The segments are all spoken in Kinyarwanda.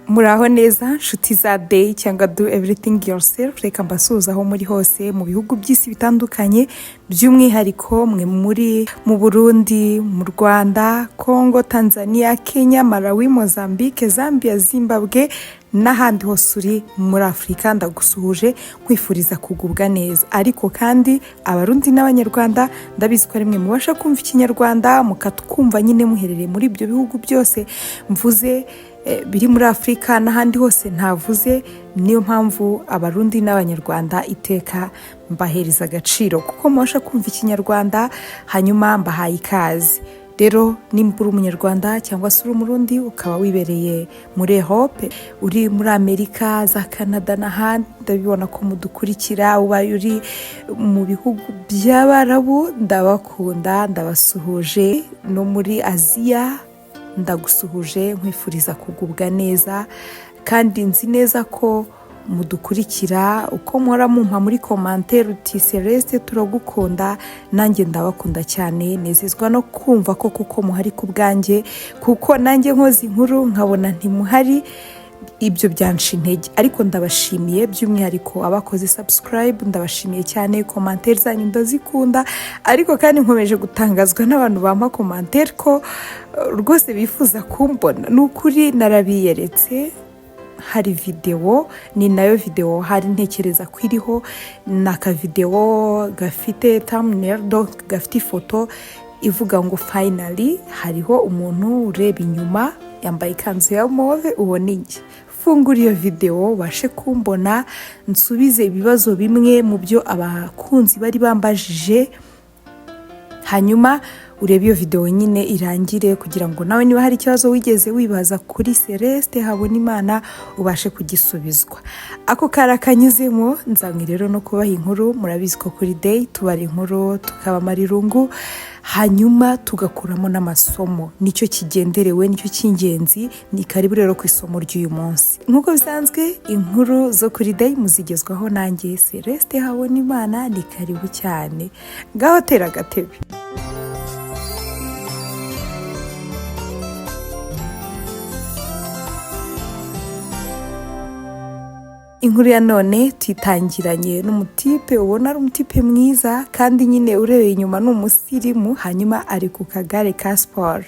Muraho neza nshuti za day cyangwa do everything yourself, reka mbasuhuza aho muri hose mu bihugu by'isi bitandukanye, by'umwihariko mwe muri mu Burundi, mu Rwanda, Congo, Tanzania, Kenya, Malawi, Mozambique, Zambia, Zimbabwe n'ahandi hose uri muri Afurika. Ndagusuhuje kwifuriza kugubwa neza, ariko kandi abarundi n'abanyarwanda ndabizi ko rimwe mubasha kumva ikinyarwanda mukatwumva nyine muherereye muri ibyo bihugu byose mvuze biri muri Afurika n'ahandi hose ntavuze. Niyo mpamvu abarundi n'abanyarwanda iteka mbahereza agaciro kuko mubasha kumva ikinyarwanda, hanyuma mbahaye ikaze. Rero nimba uri umunyarwanda cyangwa se uri umurundi ukaba wibereye muri Europe, uri muri Amerika, za Canada n'ahandi, ndabibona ko mudukurikira. Ubaye uri mu bihugu by'Abarabu ndabakunda, ndabasuhuje. No muri Aziya ndagusuhuje nkwifuriza kugubwa neza, kandi nzi neza ko mudukurikira. Uko muhora mumpa muri commentaire uti Celeste turagukunda, nanjye ndabakunda cyane, nezezwa no kumva ko kuko muhari ku bwanjye, kuko nanjye nkoze inkuru nkabona ntimuhari, ibyo byanca intege. Ariko ndabashimiye by'umwihariko abakoze subscribe, ndabashimiye cyane. Commentaire zanyu ndazikunda, ariko kandi nkomeje gutangazwa n'abantu bampa commentaire ko rwose bifuza kumbona. Nukuri narabiyeretse, hari video, ni nayo video hari ntekereza kwiriho, naka video gafite thumbnail, gafite ifoto ivuga ngo finally hariho umuntu ureba inyuma yambaye ikanzu ya move, ubone njye. Fungura iyo video bashe kumbona, nsubize ibibazo bimwe mu byo abakunzi bari bambajije, hanyuma urebe iyo video nyine irangire, kugira ngo nawe niba hari ikibazo wigeze wibaza kuri Celeste Habonimana ubashe kugisubizwa. Ako karakanyuzemo nzamwe rero no kubaha inkuru. Murabizi ko kuri day tubara inkuru tukabamara irungu, hanyuma tugakuramo n'amasomo. Nicyo kigenderewe, nicyo cy'ingenzi. Ni karibu rero ku isomo ry'uyu munsi. Nk'uko bisanzwe inkuru zo kuri day muzigezwaho nanjye Celeste Habonimana. Ni karibu cyane, ngaho tera agatebe. Inkuru ya none tuyitangiranye n'umutipe ubona ari umutipe mwiza, kandi nyine urebeye inyuma ni umusirimu. Hanyuma ari ku kagare ka sport,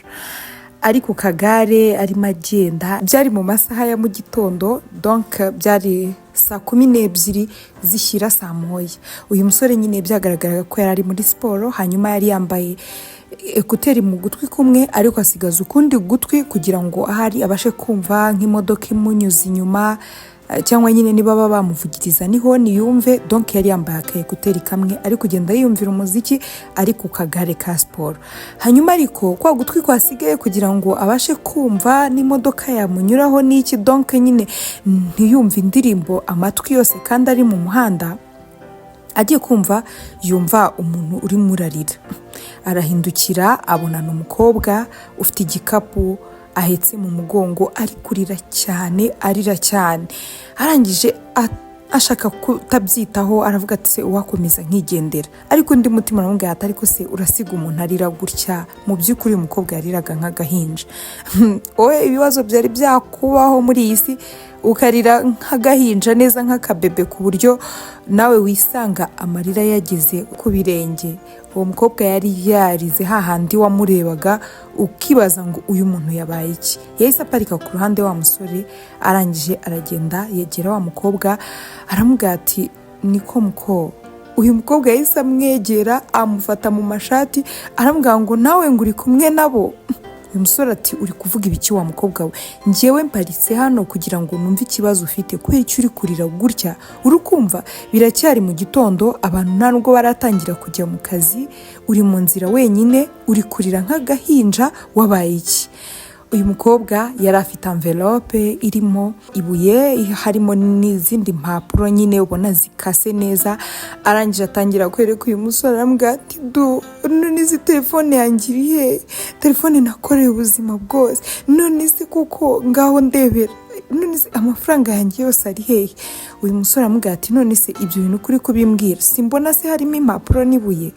ari ku kagare arimo agenda. Byari mu masaha ya mu gitondo, donc byari saa 12 zishyira saa 1. Uyu musore nyine byagaragaraga ko yari ari muri siporo, hanyuma yari yambaye ekuteri mu gutwi kumwe, ariko asigaza ukundi gutwi kugira ngo ahari abashe kumva nk'imodoka imunyuze inyuma, cyangwa nyine niba baba bamuvugiriza niho niyumve. Donc yari yambaye akekuteri kamwe, ari kugenda yumvira umuziki ari ku kagare ka sport. Hanyuma ariko kwa gutwi kwasigaye kugira ngo abashe kumva n'imodoka yamunyuraho n'iki, donc nyine ntiyumve indirimbo amatwi yose kandi ari mu muhanda. Agiye kumva yumva umuntu uri murarira, arahindukira abona n'umukobwa ufite igikapu ahetse mu mugongo, ari kurira cyane, arira cyane. Arangije ashaka kutabyitaho, aravuga ati se uwakomeza nkigendera. Ariko undi mutima aramubwira ati ariko se urasiga umuntu arira gutya? Mu by'ukuri uyu mukobwa yariraga nk'agahinja. Wowe ibibazo byari byakubaho muri iyi si ukarira nk'agahinja, neza nk'akabebe, ku buryo nawe wisanga amarira yageze ku birenge. Uwo mukobwa yari yarize hahandi wamurebaga ukibaza ngo uyu muntu yabaye iki. Yahise aparika ku ruhande wa musore, arangije aragenda yegera wa mukobwa, aramubwira ati niko muko. Uyu mukobwa yahise amwegera, amufata mu mashati, aramubwira ngo nawe ngo uri kumwe nabo. Uyu musore ati uri kuvuga ibiki wa mukobwa we? Njyewe mparitse hano kugira ngo numve ikibazo ufite, kubera icyo uri kurira gutya? Urukumva biracyari mu gitondo, abantu nta nubwo baratangira kujya mu kazi, uri mu nzira wenyine, uri kurira nk'agahinja, wabaye iki? Uyu mukobwa yari afite envelope irimo ibuye, harimo n'izindi mpapuro nyine ubona zikase neza. Arangije atangira kwereka uyu musore, aramubwira ati none izi telefone yanjye irihe? Telefone nakoreye Ubuzima bwose. None se kuko ngaho ndebera none se amafaranga yanjye yose ari hehe? Uyu musore aramubwira ati none se ibyo bintu kuri kubimbwira simbona se harimo impapuro n'ibuye?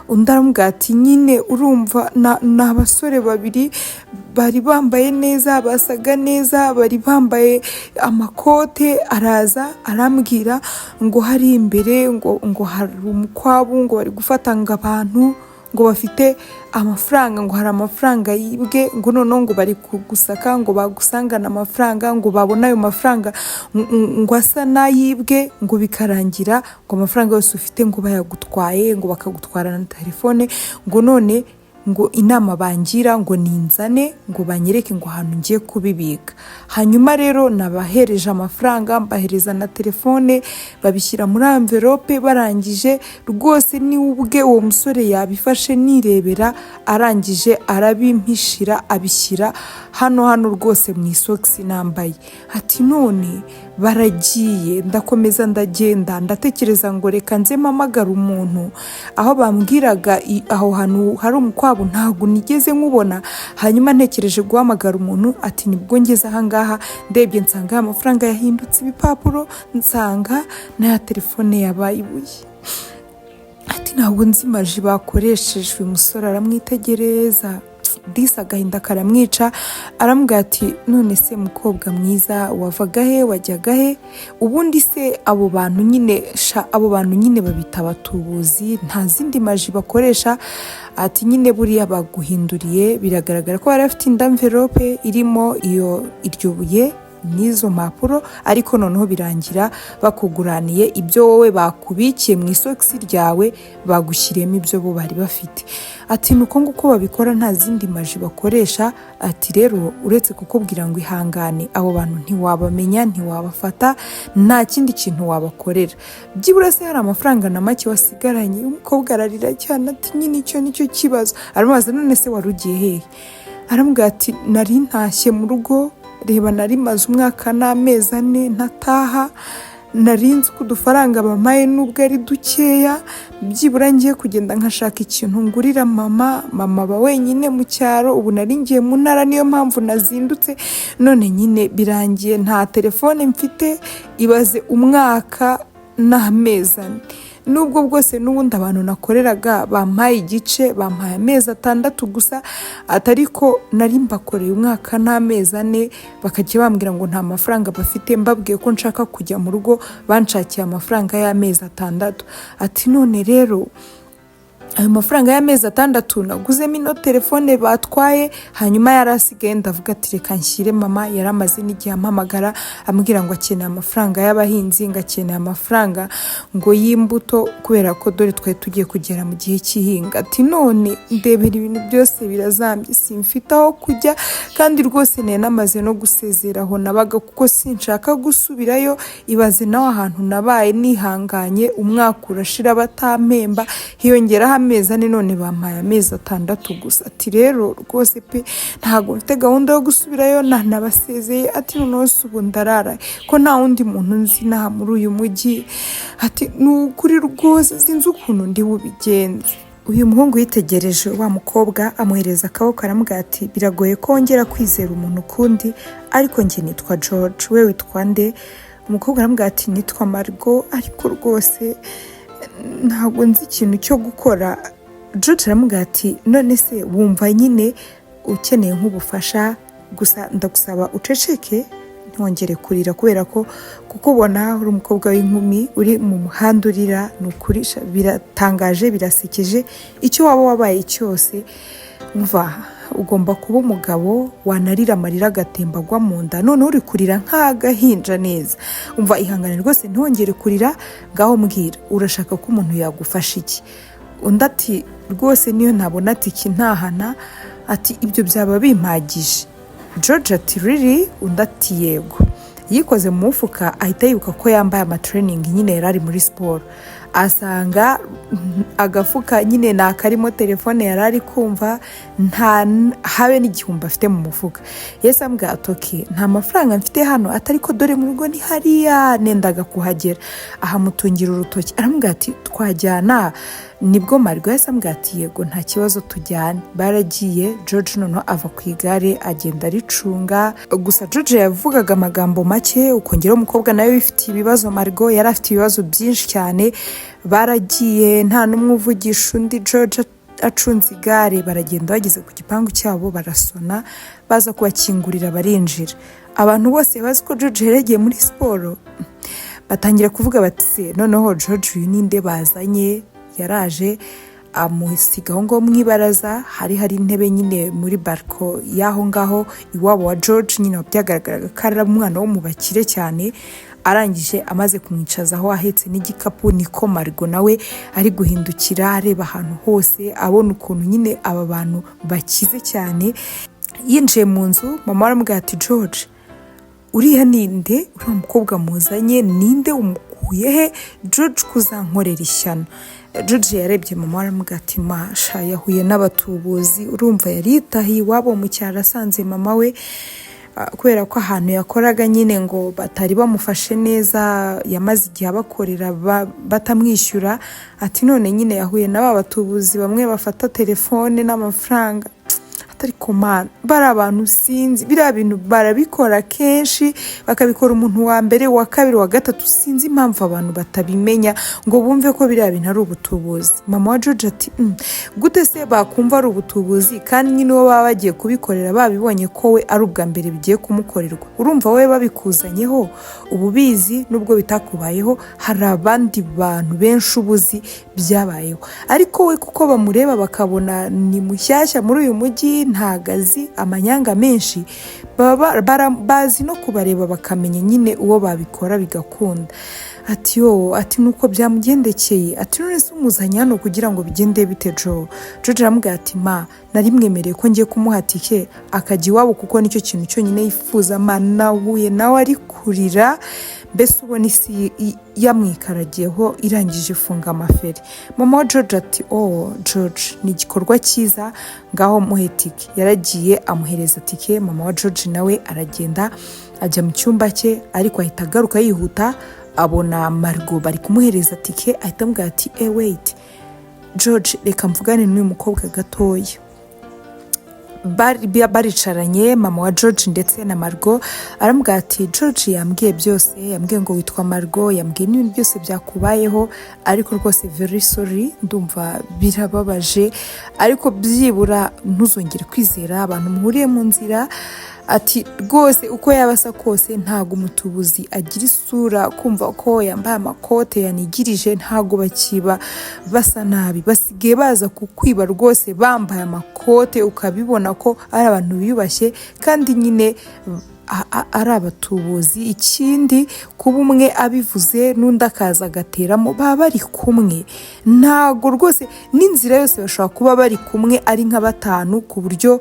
Undi aramubwira ati nyine urumva ni abasore babiri bari bambaye neza, basaga neza, bari bambaye amakote. Araza arambwira ngo hari imbere ngo hari umukwabu, ngo bari gufata ngo abantu ngo bafite amafaranga, ngo hari amafaranga yibwe, ngo noneho ngo bari kugusaka, ngo bagusangana amafaranga, ngo babona ayo mafaranga ngo asa n'ayibwe, ngo bikarangira ngo amafaranga yose ufite ngo bayagutwaye, ngo bakagutwara na telefone, ngo none ngo inama bangira ngo ninzane ngo banyereke ngo ahantu ngiye kubibika. Hanyuma rero nabahereje amafaranga, mbahereza na telefone, babishyira muri envelope. Barangije rwose ni ubwe uwo musore yabifashe nirebera, arangije arabimpishira, abishyira hano rwose mu isogisi nambaye. Ati none baragiye. Ndakomeza ndagenda, ndatekereza ngo reka nze mpamagara umuntu. Aho bambwiraga aho hantu hari umukwabu ntabwo nigeze nkubona. Hanyuma ntekereje guhamagara umuntu, ati nibwo ngeze ahangaha ndebye nsanga amafaranga yahindutse ibipapuro, nsanga na telefone yabaye ibuye. Ati ntabwo nzi maji bakoresheje. Uyu musore aramwitegereza, disi agahinda karamwica. Aramubwira ati none se mukobwa mwiza, wavaga he, wajyaga he? Ubundi se abo bantu nyine babita abatubuzi, nta zindi maji bakoresha? Ati nyine buriya baguhinduriye, biragaragara ko bari bafite envelope irimo iryo buye n'izo mpapuro, ariko noneho birangira bakuguraniye ibyo wowe bakubikiye mu isogisi ryawe, bagushyiriyemo ibyo bo bari bafite. Ati nuko nguko babikora, nta zindi maji bakoresha. Ati rero uretse kukubwira ngo ihangane, abo bantu ntiwabamenya, ntiwabafata, nta kindi kintu wabakorera. Byibura se hari amafaranga na make wasigaranye? Umukobwa ararira cyane ati nyine icyo nicyo kibazo. Aramubaza none se wari ugiye hehe? Aramubwira ati nari ntashye mu rugo, reba nari maze umwaka n'amezi 4 ntataha, narinzi ko udufaranga bamaye nubwo ari dukeya, byibura ngiye kugenda nkashaka ikintu ngurira mama aba wenyine mu cyaro. Ubu nari ngiye mu ntara, niyo mpamvu nazindutse, none nyine birangiye nta telefone mfite. Ibaze umwaka n'amezi 4, nubwo bwose n'ubundi abantu nakoreraga bampaye igice, bampaye amezi 6 gusa. Atariko nari mbakoreye umwaka n'amezi 4, bakajya bambwira ngo nta mafaranga bafite. Mbabwiye ko nshaka kujya mu rugo, banshakiye amafaranga y'amezi 6. Ati none rero ayo mafaranga y'amezi 6 naguzemo ino telefone batwaye. Hanyuma yarasigaye, ndavuga ati reka nshyire mama. Yaramaze n'igihe ampamagara ambwira ngo akeneye amafaranga y'abahinzi, ngo akeneye amafaranga ngo y'imbuto, kubera ko dore twari tugiye kugera mu gihe cy'ihinga. Ati none ndebera ibintu byose birazambye, simfite aho kujya, kandi rwose nari namaze no gusezeraho nabaga, kuko sinshaka gusubirayo. Ibaze nawe ahantu nabaye nihanganye, umwaka urashira batampemba, hiyongeraho amezi 4, none bampaye amezi 6 gusa. Ati rero rwose pe ntabwo mfite gahunda yo gusubirayo, nabasezeye. Ati noneho ubu ndarara ko nta wundi muntu nzi naha muri uyu mujyi. Ati nukuri rwose sinzi ukuntu ndi bubigenze. Uyu muhungu yitegereje wa mukobwa, amuhereza akaboko, aramubwira ati biragoye kongera kwizera umuntu kundi, ariko njye nitwa George, we witwa nde? Umukobwa aramubwira ati nitwa Margo, ariko rwose ntabwo nzi ikintu cyo gukora. George aramubwira ati none se wumva nyine ukeneye nk'ubufasha, gusa ndagusaba uceceke ntwongere kurira, kubera ko kukubona uri umukobwa w'inkumi uri mu muhanda urira, nukuri biratangaje, birasekeje. Icyo waba wabaye cyose, umva ugomba kuba umugabo, wanarira amarira agatembagwa mu nda, none uri kurira nk'agahinja neza. Umva ihangane rwose ntwongere kurira, ngaho mbwira urashaka ko umuntu yagufasha iki? Undi ati rwose niyo ntabona tiki ntahana, ati ibyo byaba bimpagije. George ati really? Undi ati yego. Yikoze mu mufuka ahita yibuka ko yambaye amatraining, nyine yarari muri siporo. Asanga agafuka nyine nakarimo telefone yarari kumva, nta habe n'igihumbi afite mu mufuka. Yesu ambwira atoke nta mafaranga mfite hano, atariko dore mu rugo ni hariya nendaga kuhagera. Aha mutungira urutoki, aramubwira ati twajyana nibwo Margo yahise ambwira ati yego nta kibazo tujyane. Baragiye, George noneho ava ku igare agenda aricunga. Gusa George yavugaga amagambo make, ukongeraho umukobwa nawe wifitiye ibibazo. Margo yari afite ibibazo byinshi cyane. Baragiye nta n'umwe uvugisha undi. George acunze igare, baragenda bageze ku gipangu cyabo, barasona, baza kubakingurira barinjira. Abantu bose bazi ko George yagiye muri siporo batangira kuvuga bati se noneho George uyu ninde bazanye. Yaraje amusiga aho ngaho mu ibaraza, hari intebe nyine muri barco y'aho ngaho iwabo wa George, nyine byagaragaraga ko ari umwana wo mu bakire cyane. Arangije amaze kumwicaza aho ahetse n'igikapu, niko Margo nawe ari guhindukira areba ahantu hose, abona ukuntu nyine aba bantu bakize cyane. Yinjiye mu nzu, mama aramubwira ati George uriya ninde, uriya mukobwa muzanye ninde, umukuye he? George kuzankorera ishyano. George yarebye mama aramubwira ati masha yahuye n'abatubuzi. Urumva yari yitahiye iwabo mu cyaro, asanze mama we kubera ko ahantu yakoraga nyine ngo batari bamufashe neza, yamaze igihe abakorera batamwishyura. Ati none nyine yahuye n'aba batubuzi bamwe bafata telefone n'amafaranga. Ariko mana bari abantu sinzi, biriya bintu barabikora kenshi, bakabikora umuntu wa mbere, wa kabiri, wa gatatu. Sinzi impamvu abantu batabimenya ngo bumve ko biriya bintu ari ubutubuzi. Mama wa George ati gute se bakumva ari ubutubuzi kandi nyine uwo baba bagiye kubikorera babibonye ko we ari ubwa mbere bigiye kumukorerwa. Urumva we babikuzanyeho ububizi, nubwo bitakubayeho hari abandi bantu benshi ubuzi byabayeho, ariko we kuko bamureba bakabona ni mushyashya muri uyu mujyi, ntagazi amanyanga menshi, bazi no kubareba bakamenya nyine uwo babikora bigakunda. Ati ati nuko byamugendekeye. Ati none se umuzanye hano kugira ngo bigende bite Joe? George aramubwira ati ma nari mwemereye ko ngiye kumuha tike akajya iwabo kuko nicyo kintu cyonyine yifuza. Nahuye nawe ari kurira, mbese ubona isi yamwikaragiyeho irangije ifunga amaferi. Mama wa George ati George ni igikorwa cyiza, ngaho muhe tike. Yaragiye amuhereza tike. Mama wa George nawe aragenda ajya mu cyumba cye, ariko ahita agaruka yihuta, abona Margo bari kumuhereza tike. Ahita amubwira ati wait George reka mvugane n'uyu mukobwa gatoya. Baricaranye mama wa George ndetse na Margo. Aramubwira ati George yambwiye byose, yambwiye ngo witwa Margo, yambwiye n'ibintu byose byakubayeho, ariko rwose very sorry, ndumva birababaje, ariko byibura ntuzongere kwizera abantu muhuriye mu nzira. Ati rwose uko yabasa kose ntago umutubuzi agira isura, kumva ko yambaye amakote yanigirije ntago bakiba basa nabi, basigaye baza kukwiba rwose bambaye amakote, ukabibona ko ari abantu biyubashye kandi nyine ari abatubuzi. Ikindi kuba umwe abivuze n'undi akaza agateramo, baba bari kumwe, ntago rwose n'inzira yose bashobora kuba bari kumwe ari nka batanu, ku buryo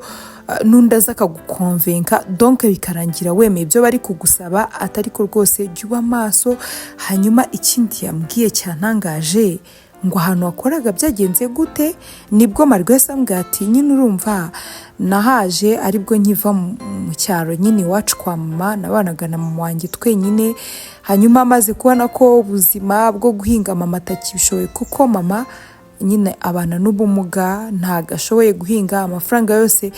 n'undi aza akagukonvenka donc bikarangira wemeye ibyo bari kugusaba. Atari ko rwose jya uba maso. Hanyuma ikindi yambwiye cyantangaje, ngo ahantu wakoraga byagenze gute? Nibwo Margo yasambwiye ati nyine urumva nahaje aribwo nkiva mu cyaro nyine iwacu kwa mama, nabanaga na mama wanjye twenyine. Hanyuma amaze kubona ko ubuzima bwo guhinga mama atakibishoboye, kuko mama nyine abana n'ubumuga, ntago ashoboye guhinga. Amafaranga yose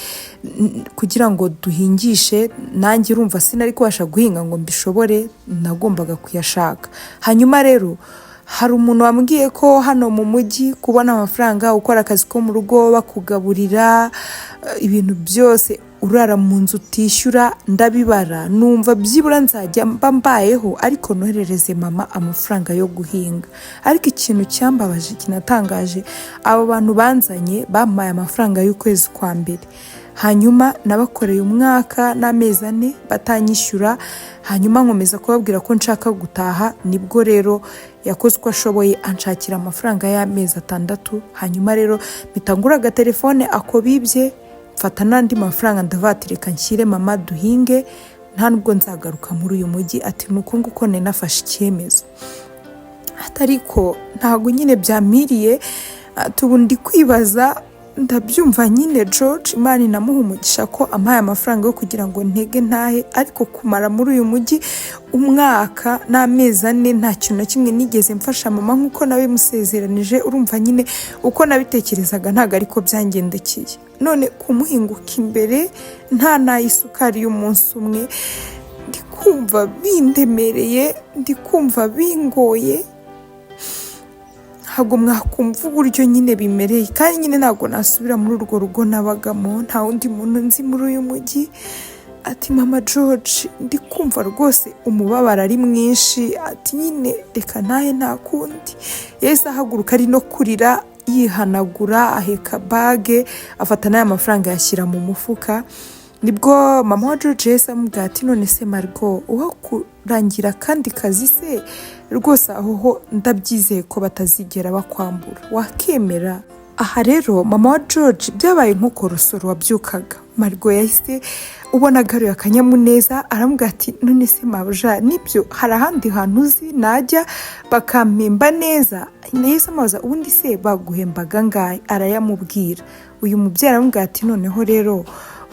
kugira ngo duhingishe, nanjye urumva sinari kubasha guhinga ngo mbishobore, nagombaga kuyashaka. Hanyuma rero hari umuntu wambwiye ko hano mu mujyi kubona amafaranga, ukora akazi ko mu rugo, bakugaburira ibintu byose, urara mu nzu utishyura, ndabibara numva byibura nzajya mbayeho, ariko noherereze mama amafaranga yo guhinga. Ariko ikintu cyambabaje kinatangaje, abo bantu banzanye bampaye amafaranga y'ukwezi kwa mbere, hanyuma nabakoreye umwaka n'amezi 4 batanyishyura. Hanyuma nkomeza kubabwira ko nshaka gutaha, nibwo rero yakoze uko ashoboye anshakira amafaranga y'amezi 6. Hanyuma rero bitangura agatelefone ako bibye, mfata n'andi mafaranga ndavatireka nshyire mama duhinge, nta nubwo nzagaruka muri uyu mujyi. Ati nuko nguko nafashe icyemezo. Atariko ntago nyine byamiriye, tubundi kwibaza ndabyumva nyine George Imana inamuha umugisha ko ampaye amafaranga yo kugira ngo ntege ntahe, ariko kumara muri uyu mujyi umwaka n'amezi 4 nta kintu na kimwe nigeze mfasha mama nk'uko nawe musezeranije. Urumva nyine uko nabitekerezaga ntago ariko byangendekeye. None kumuhinguka imbere nta n'isukari y'umunsi umwe, ndikumva bindemereye, ndikumva bingoye, ntabwo mwakumva uburyo nyine bimereye. Kandi nyine ntabwo nasubira muri urwo rugo nabagamo, nta wundi muntu nzi muri uyu mujyi. Ati mama George, ndikumva rwose umubabaro ari mwinshi, ati nyine reka ntahe nta kundi. Yahise ahaguruka ari no kurira, yihanagura, aheka bage, afata n'aya mafaranga yashyira mu mufuka. Nibwo mama wa George yahise amubwira ati none se Margot, uwakurangira kandi kazi se rwose aho ndabyizeye ko batazigera bakwambura, wakemera? Aha rero mama wa George byabaye nk'ukorosoro wabyukaga. Margot yahise ubona agaruye akanyamuneza, aramubwira ati none se mabuja, nibyo hari ahandi hantu uzi najya bakampemba neza? Yahise amubaza ubundi se baguhembaga ngahe? Arayamubwira. Uyu mubyeyi aramubwira ati noneho rero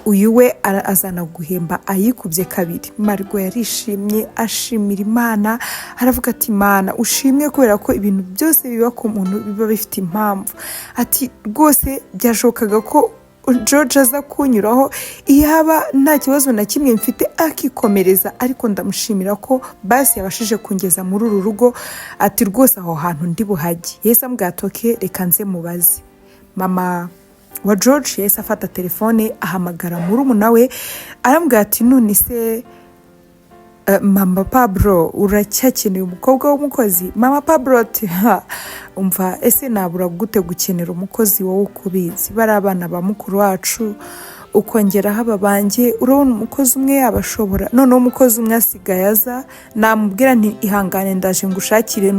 uyu we azana guhemba ayikubye kabiri. Margot yarishimye, ashimira Imana, aravuga ati Imana ushimwe kubera ko ibintu byose biba ku muntu biba bifite impamvu. Ati rwose byashokaga ko George aza kunyuraho iyaba nta kibazo na kimwe mfite akikomereza, ariko ndamushimira ko basi yabashije kungeza muri uru rugo. Ati rwose aho hantu ndi buhajye. Yahise amubwira ati okay, reka nze mubaze. Mama wa George yahise afata telefone ahamagara murumuna we, aramubwira ati none se mama Pablo uracyakeneye umukobwa w'umukozi? Mama Pablo ati umva ese nabura gute gukenera umukozi wowe ukubizi, bari abana ba mukuru wacu ukongera haba banjye, urabona umukozi umwe yabashobora. None umukozi umwe asigaye aza, namubwira nti ihangane ndaje ngushakire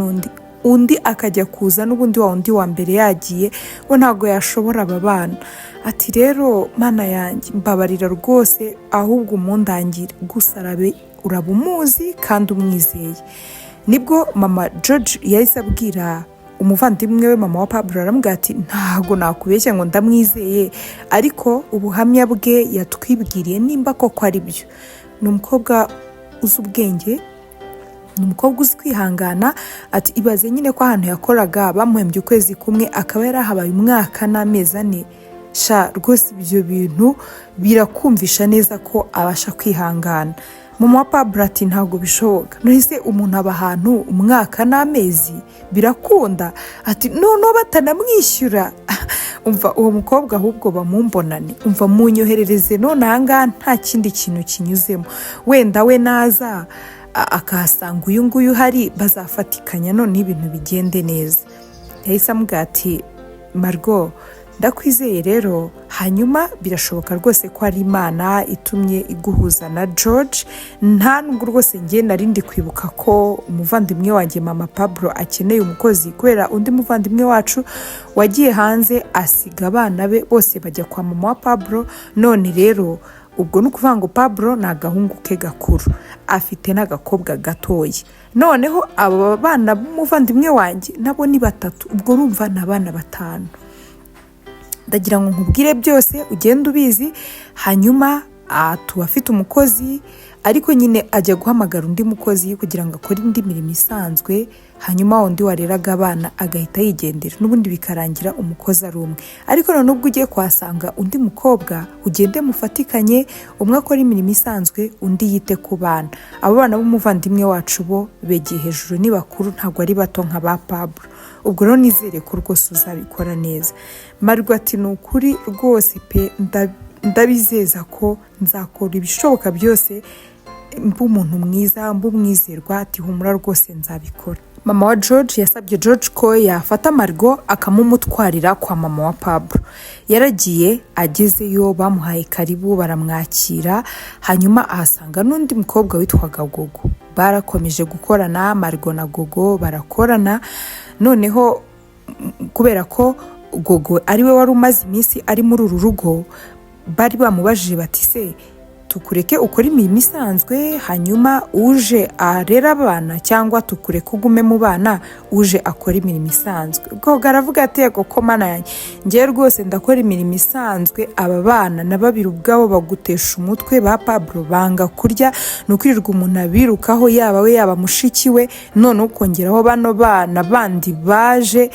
undi akajya kuza, n'ubundi wa undi wa mbere yagiye, we ntago yashobora aba bana. Ati rero mana yanjye mbabarira rwose, ahubwo umundangire, gusa uraba umuzi kandi umwizeye. Nibwo mama George yahise abwira umuvandimwe we mama wa Pablo, aramubwira ati ntago nakubeshya ngo ndamwizeye, ariko ubuhamya bwe yatwibwiriye nimba koko ari byo. Ni umukobwa uzi ubwenge, ni umukobwa uzi kwihangana. Ati ibaze nyine ko ahantu yakoraga bamuhembye ukwezi kumwe, akaba yarahabaye umwaka n'amezi 4. Sha rwose ibyo bintu birakumvisha neza ko abasha kwihangana. Mama wa Pablo ati ntabwo bishoboka, none umuntu aba ahantu umwaka n'amezi birakunda? Ati no batanamwishyura. Umva uwo mukobwa ahubwo bamumbonane, umva munyoherereze none ahangaha nta kindi kintu kinyuzemo, wenda we naza akahasanga uyu nguyu uhari bazafatikanya none ibintu bigende neza. Yahise amubwira ati Margot ndakwizeye rero, hanyuma birashoboka rwose ko ari Imana itumye iguhuza na George. Nta nubwo rwose ngiye narindi kwibuka ko umuvandimwe wanjye mama Pablo akeneye umukozi, kubera undi muvandimwe wacu wagiye hanze asiga abana be bose bajya kwa mama wa Pablo. None rero ubwo nukuvuga ngo Pablo ni agahungu ke gakuru, afite n'agakobwa gatoya. Noneho aba bana b'umuvandimwe wanjye nabo ni 3, ubwo urumva ni abana 5. Ndagira ngo nkubwire byose ugenda ubizi. Hanyuma tuwafite umukozi, ariko nyine ajya guhamagara undi mukozi kugira ngo akore indi mirimo isanzwe, hanyuma undi wareraga abana agahita yigendera, n'ubundi bikarangira umukozi ari umwe. Ariko none ubwo ugiye kwasanga undi mukobwa, ugende mufatikanye, umwe akora imirimo isanzwe undi yite ku bana. Abo bana b'umuvandimwe wacu bo begeye hejuru, ni bakuru ntabwo ari bato nka ba Pablo. Ubwo rero nizere ko rwose uzabikora neza. Margot ati ni ukuri rwose pe, ndabizeza ko nzakora ibishoboka byose, mba umuntu mwiza, mba umwizerwa. Ati humura rwose nzabikora. Mama wa George yasabye George ko yafata Margot akamumutwarira kwa mama wa Pablo. Yaragiye, agezeyo bamuhaye karibu, baramwakira, hanyuma ahasanga n'undi mukobwa witwaga Gogo. Barakomeje gukorana, Margot na Gogo barakorana. Noneho kubera ko Gogo ariwe wari umaze iminsi ari muri uru rugo, bari bamubajije bati se tukureke ukora imirimo isanzwe hanyuma uje arera abana, cyangwa tukureke ugume mu bana uje akora imirimo isanzwe. ubwo aravuga ati yego ko mana yanjye, njyewe rwose ndakora imirimo isanzwe, aba bana na babiri ubwabo bagutesha umutwe, ba Pablo banga kurya, ni ukwirirwa umuntu abirukaho, yaba we yaba mushiki we, none ukongeraho bano bana bandi baje.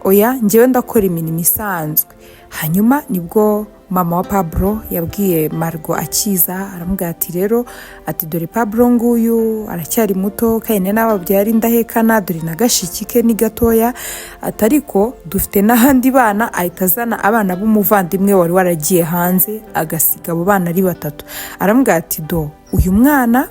Oya, njyewe ndakora imirimo isanzwe. Hanyuma nibwo mama wa Pablo yabwiye Margo akiza, aramubwira ati rero ati dore Pablo nguyu aracyari muto kandi n'ababyeyi ari ndahekana, dore na gashiki ke ni gatoya, atariko dufite n'ahandi bana. Ahita azana abana b'umuvandimwe wari waragiye hanze agasiga abo bana ari 3. aramubwira ati do uyu mwana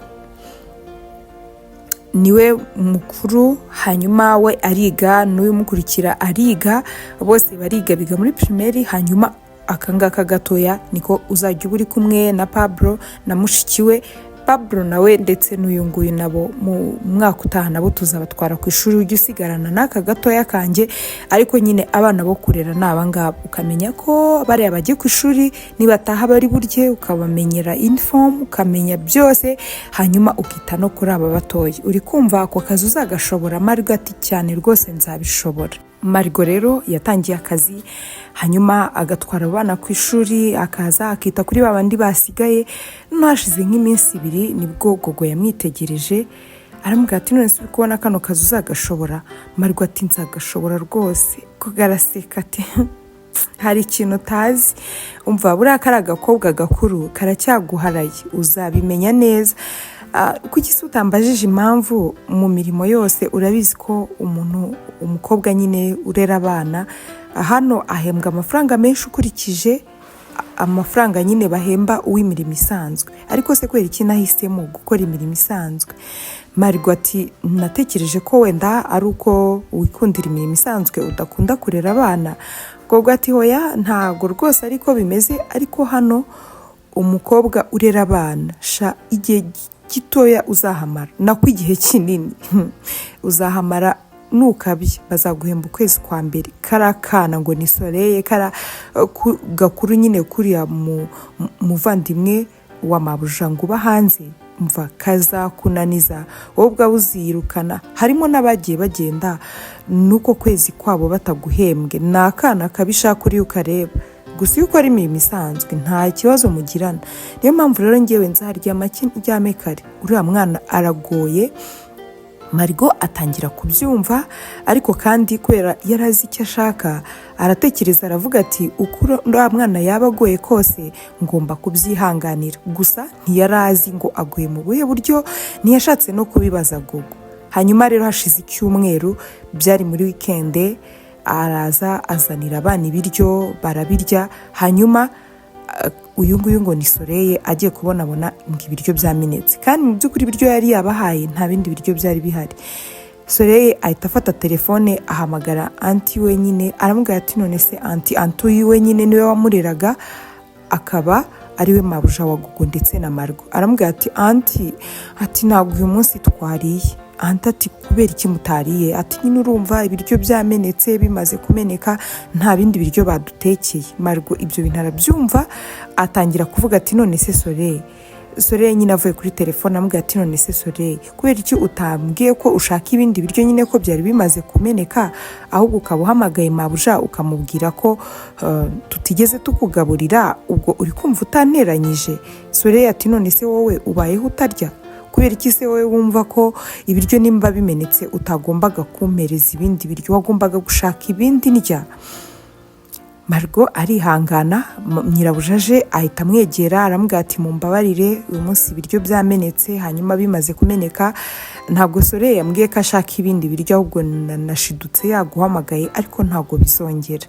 niwe mukuru, hanyuma we ariga, n'uyu mukurikira ariga, bose bariga, biga muri primaire. hanyuma akangaka gatoya niko uzajya uba uri kumwe na Pablo na mushiki we. Pablo nawe ndetse n'uyu nguyu nabo mu mwaka utaha nabo tuzabatwara ku ishuri, ujye usigarana n'aka gatoya kanjye. ariko nyine abana bo kurera ni abangaba, ukamenya ko bariya bagiye ku ishuri nibataha bari burye, ukabamenyera uniform, ukamenya byose, hanyuma ukita no kuri aba batoya. uri kumva ako kazi uzagashobora? Margo ati cyane rwose nzabishobora. Margo rero yatangiye akazi, hanyuma agatwara abana ku ishuri, akaza akita kuri babandi basigaye. Hashize nk'iminsi 2 nibwo Gogo yamwitegereje, aramubwira ati none se uri kubona kano kazi uzagashobora? Margo ati nzagashobora rwose. Gogo araseka ati hari ikintu utazi, umva buriya kari agakobwa gakuru karacyaguharaye, uzabimenya neza. Kuki se utambajije impamvu? Mu mirimo yose urabizi ko umukobwa nyine urera abana hano ahembwa amafaranga menshi ukurikije amafaranga nyine bahemba uw'imirimo isanzwe. ariko se kwera iki nahisemo gukora imirimo isanzwe? Margo ati natekereje ko wenda ari uko wikundira imirimo isanzwe udakunda kurera abana. Gogo ati hoya, ntago rwose ariko bimeze, ariko hano umukobwa urera abana sha igihe gitoya uzahamara, nako igihe kinini uzahamara. Nukabye bazaguhemba ukwezi kwa mbere. Karakana ngo ni Soleil, gakuru nyine kuriya muvandimwe wa mabuja ngo uba hanze, mva kazakunaniza wowe ubwawe uzirukana. harimo n'abagiye bagenda nuko kwezi kwabo bataguhembwe, ni akana kabishaka uri ukareba. gusa iyo ukora imirimo isanzwe nta kibazo mugirana. niyo mpamvu rero ngewe nzaryame kare, uriya mwana aragoye. Margo atangira kubyumva, ariko kandi kubera yarazi icyo ashaka, aratekereza aravuga ati uko uriya mwana yaba agoye kose ngomba kubyihanganira. gusa ntiyarazi ngo agoye mu buhe buryo, ntiyashatse no kubibaza Gogo. hanyuma rero hashize icyumweru, byari muri weekend, araza azanira abana ibiryo barabirya. hanyuma uyu nguyu ngo ni Soleil agiye kubonabona ngo ibiryo byamenetse, kandi mu by'ukuri ibiryo yari yabahaye nta bindi biryo byari bihari. Soleil ahita afata telefone ahamagara anti wenyine, aramubwira ati none se anti wenyine niwe wamureraga, akaba ariwe mabuja wa Gogo ndetse na Margo. aramubwira ati anti ati ntabwo uyu munsi twariye. anti ati kubera iki mutariye? ati nyine urumva ibiryo byamenetse, bimaze kumeneka nta bindi biryo badutekeye. Margo ibyo bintu arabyumva, atangira kuvuga ati none se Soleil nyine avuye kuri telefone, amubwira ati none se Soleil kubera iki utambwiye ko ushaka ibindi biryo, nyine ko byari bimaze kumeneka, ahubwo ukaba uhamagaye mabuja ukamubwira ko tutigeze tukugaburira, ubwo uri kumva utanteranyije? Soleil ati none se wowe ubayeho utarya? kubera iki se wowe wumva ko ibiryo nimba bimenetse utagombaga kumpereza ibindi biryo, wagombaga gushaka ibindi ndya? Margo arihangana, nyirabujaje ahita amwegera, aramubwira ati mumbabarire uyu munsi ibiryo byamenetse. hanyuma bimaze kumeneka, ntabwo Soleil yambwiye ko ashaka ibindi biryo, ahubwo nashidutse yaguhamagaye, ariko ntabwo bizongera.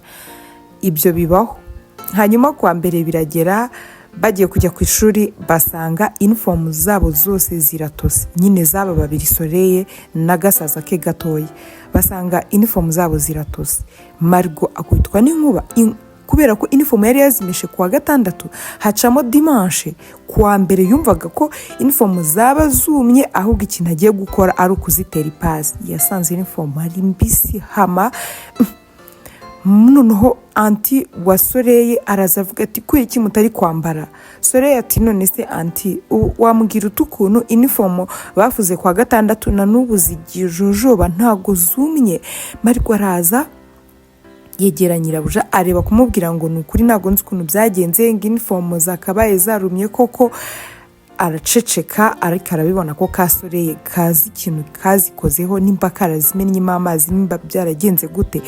ibyo bibaho. hanyuma kuwa mbere biragera, bagiye kujya ku ishuri basanga uniform zabo zose ziratose, nyine zaba babiri Soleil n'agasaza ke gatoya, basanga uniform zabo ziratose. Margo akubitwa n'inkuba kubera ko uniform yari yazimishe kuwa gatandatu, hacamo dimanche. kuwa mbere yumvaga ko uniform zaba zumye, ahubwo ikintu agiye gukora ari ukuzitera ipasi. yasanze uniform ari mbisi hama. noneho anti wa Soreye araza avuga ati kuki mutari kwambara. Soreye ati none se anti wambwira ukuntu uniform bafuze kwa gatandatu na n'ubu zigijojoba ntago zumye. Mariko araza yegera nyirabuja areba kumubwira ngo nukuri ntago nzi ukuntu byagenze ngo uniform zakabaye zarumye koko. Araceceka ariko arabibona ko Soreye kazi ikintu kazikozeho nimba karazimennyemo amazi nimba byaragenze gute.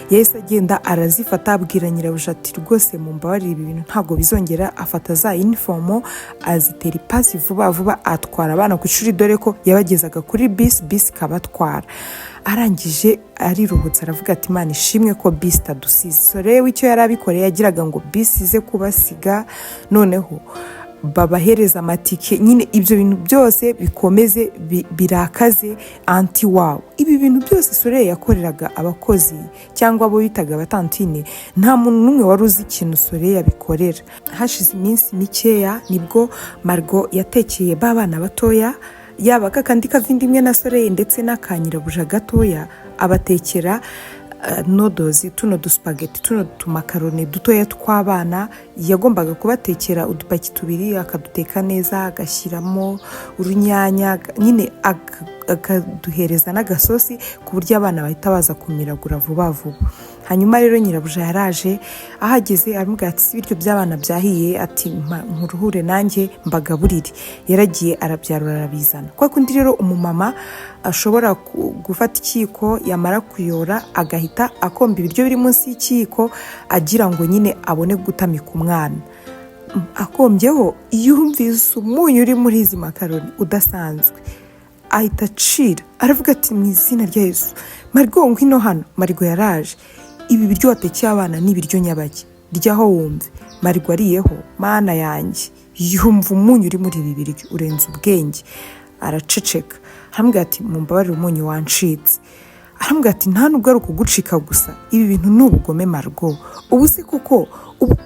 Yahise agenda arazifata abwira nyirabuja ati rwose mumbabarire ibi bintu ntago bizongera. Afata za uniform azitera ipasi vuba vuba atwara abana ku ishuri dore ko yabagezaga kuri bisi kabatwara. Arangije ariruhutse aravuga ati Imana ishimwe ko bisi tadusize. Soreye w'icyo yarabikoreye yagiraga ngo bisi ize kubasiga noneho babahereza amatike. Nyine ibyo bintu byose bikomeze birakaze anti wabo. Ibi bintu byose Soreye yakoreraga abakozi cyangwa abo bitaga abatantine, nta muntu n'umwe wari uzi ikintu Soreye abikorera. Hashize iminsi mikeya nibwo Margo yatekeye babana batoya yaba kakandi kavindi imwe na Soreye ndetse n'akanyirabuja gatoya abatekera noodles, tuno duspaghetti, tuno tumakaroni dutoya tw'abana. Yagombaga kubatekera udupaki tubiri akaduteka neza agashyiramo urunyanya nyine akaduhereza n'agasosi ku buryo abana bahita baza kumiragura vuba vuba. Hanyuma rero nyirabuja yaraje ahageze aramubwira ati ibiryo by'abana byahiye ati nkuruhure nanjye mbagaburire. Yaragiye arabyarura arabizana. Kwa kundi rero umumama ashobora gufata ikiko yamara kuyora agahita akomba ibiryo biri munsi y'ikiko agira ngo nyine abone gutamika umwana. Akombyeho yumvise umunyu uri muri izi makaroni udasanzwe ahita acira aravuga ati mu izina rya Yesu Margo ngwino hano. Margo yaraje. Ibi biryo watekeye abana ni ibiryo nyabaki ryaho wumve. Margo ariyeho mana yanjye yumva umunyu uri muri ibi biryo urenze ubwenge. Araceceka aramubwira ati mumbabarire umunyu wancitse. Aramubwira ati nta nubwo ari ukugucika gusa ibi bintu ni ubugome Margo. Ubu se kuko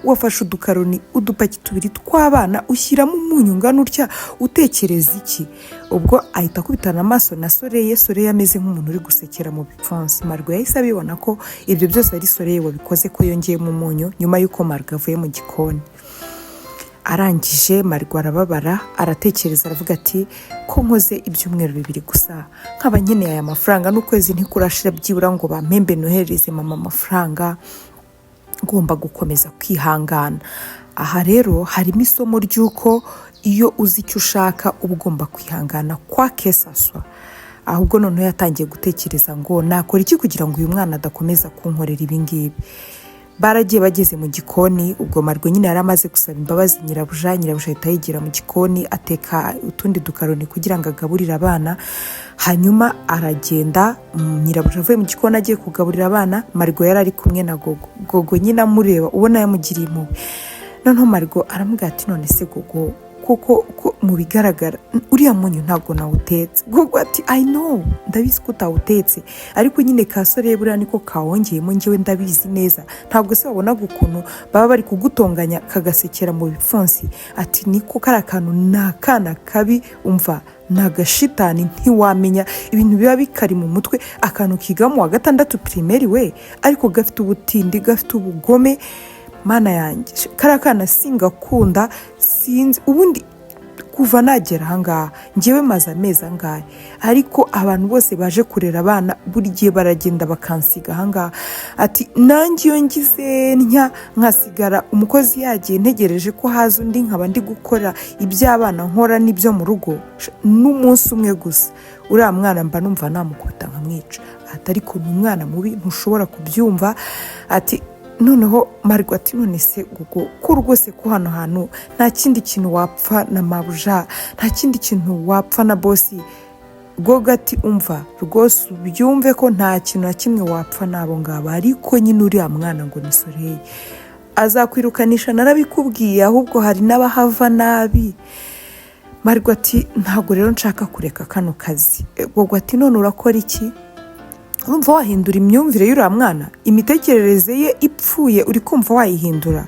wafashe udukaroni udupaki tubiri tw'abana ushyiramo umunyu ngana utya utekereza iki? Ubwo ahita akubitana amaso na Soreye. Soreye ameze nk'umuntu uri gusekera mu bipfunsi. Margo yahise abibona ko ibyo byose ari Soreye wabikoze ko yongeyemo umunyu nyuma y'uko Margo avuye mu gikoni. Arangije Margo arababara aratekereza aravuga ati ko nkoze ibyumweru 2 gusa nkaba nkeneye aya mafaranga n'ukwezi ntikurashira byibura ngo bampembe nohereze mama amafaranga, ngomba gukomeza kwihangana. Aha rero harimo isomo ry'uko iyo uzi icyo ushaka uba ugomba kwihangana kwa kesaswa. Ahubwo noneho yatangiye gutekereza ngo nakora iki kugira ngo uyu mwana adakomeza kunkorera ibingibi. Baragiye bageze mu gikoni. Ubwo Margo nyine yari amaze gusaba imbabazi nyirabuja ahita yigira mu gikoni ateka utundi dukaroni kugira ngo agaburire abana. Hanyuma aragenda. Nyirabuja avuye mu gikoni agiye kugaburira abana, Margo yari ari kumwe na Gogo nyine amureba ubona yamugiriye impuhwe. Noneho Margo aramubwira ati none se Gogo kuko mu bigaragara uriya munyu ntabwo nawutetse. Gogo ati I know ndabizi ko utawutetse ariko nyine ka Soreye buriya niko kawongeyemo njyewe ndabizi neza. Ntabwo se wabonaga ukuntu baba bari kugutonganya kagasekera mu bipfunsi. Ati niko kari akantu nakana kabi umva nagashitani ntiwamenya ibintu biba bikari mu mutwe. Akantu kigamo wa gatandatu primaire we ariko gafite ubutindi gafite ubugome. Mana yanjye karakana singakunda sinzi ubundi kuva nagera ahangaha njyewe maze amezi angahe ariko abantu bose baje kurera abana buri gihe baragenda bakansiga ahangaha. Ati nanjye iyo ngize nkasigara umukozi yagiye ntegereje ko haza undi nkaba ndi gukora iby'abana nkora n'ibyo mu rugo n'umunsi umwe gusa uriya mwana mba numva namukubita nkamwica. Ati ariko ni umwana mubi ntushobora kubyumva. Ati noneho Margo ati none se Gogo ko rwose ko hano hantu nta kindi kintu wapfa na mabuja nta kindi kintu wapfa na bosi. Gogo ati umva rwose ubyumve ko nta kintu na kimwe wapfa nabo ngabo ariko nyine uriya mwana ngo ni Soreye azakwirukanisha narabikubwiye ahubwo hari n'abahava nabi. Margo ati ntabwo rero nshaka kureka kano kazi. Gogo ati none urakora iki? Urumva wahindura imyumvire y'uriya mwana imitekerereze ye ipfuye uri kumva wayihindura?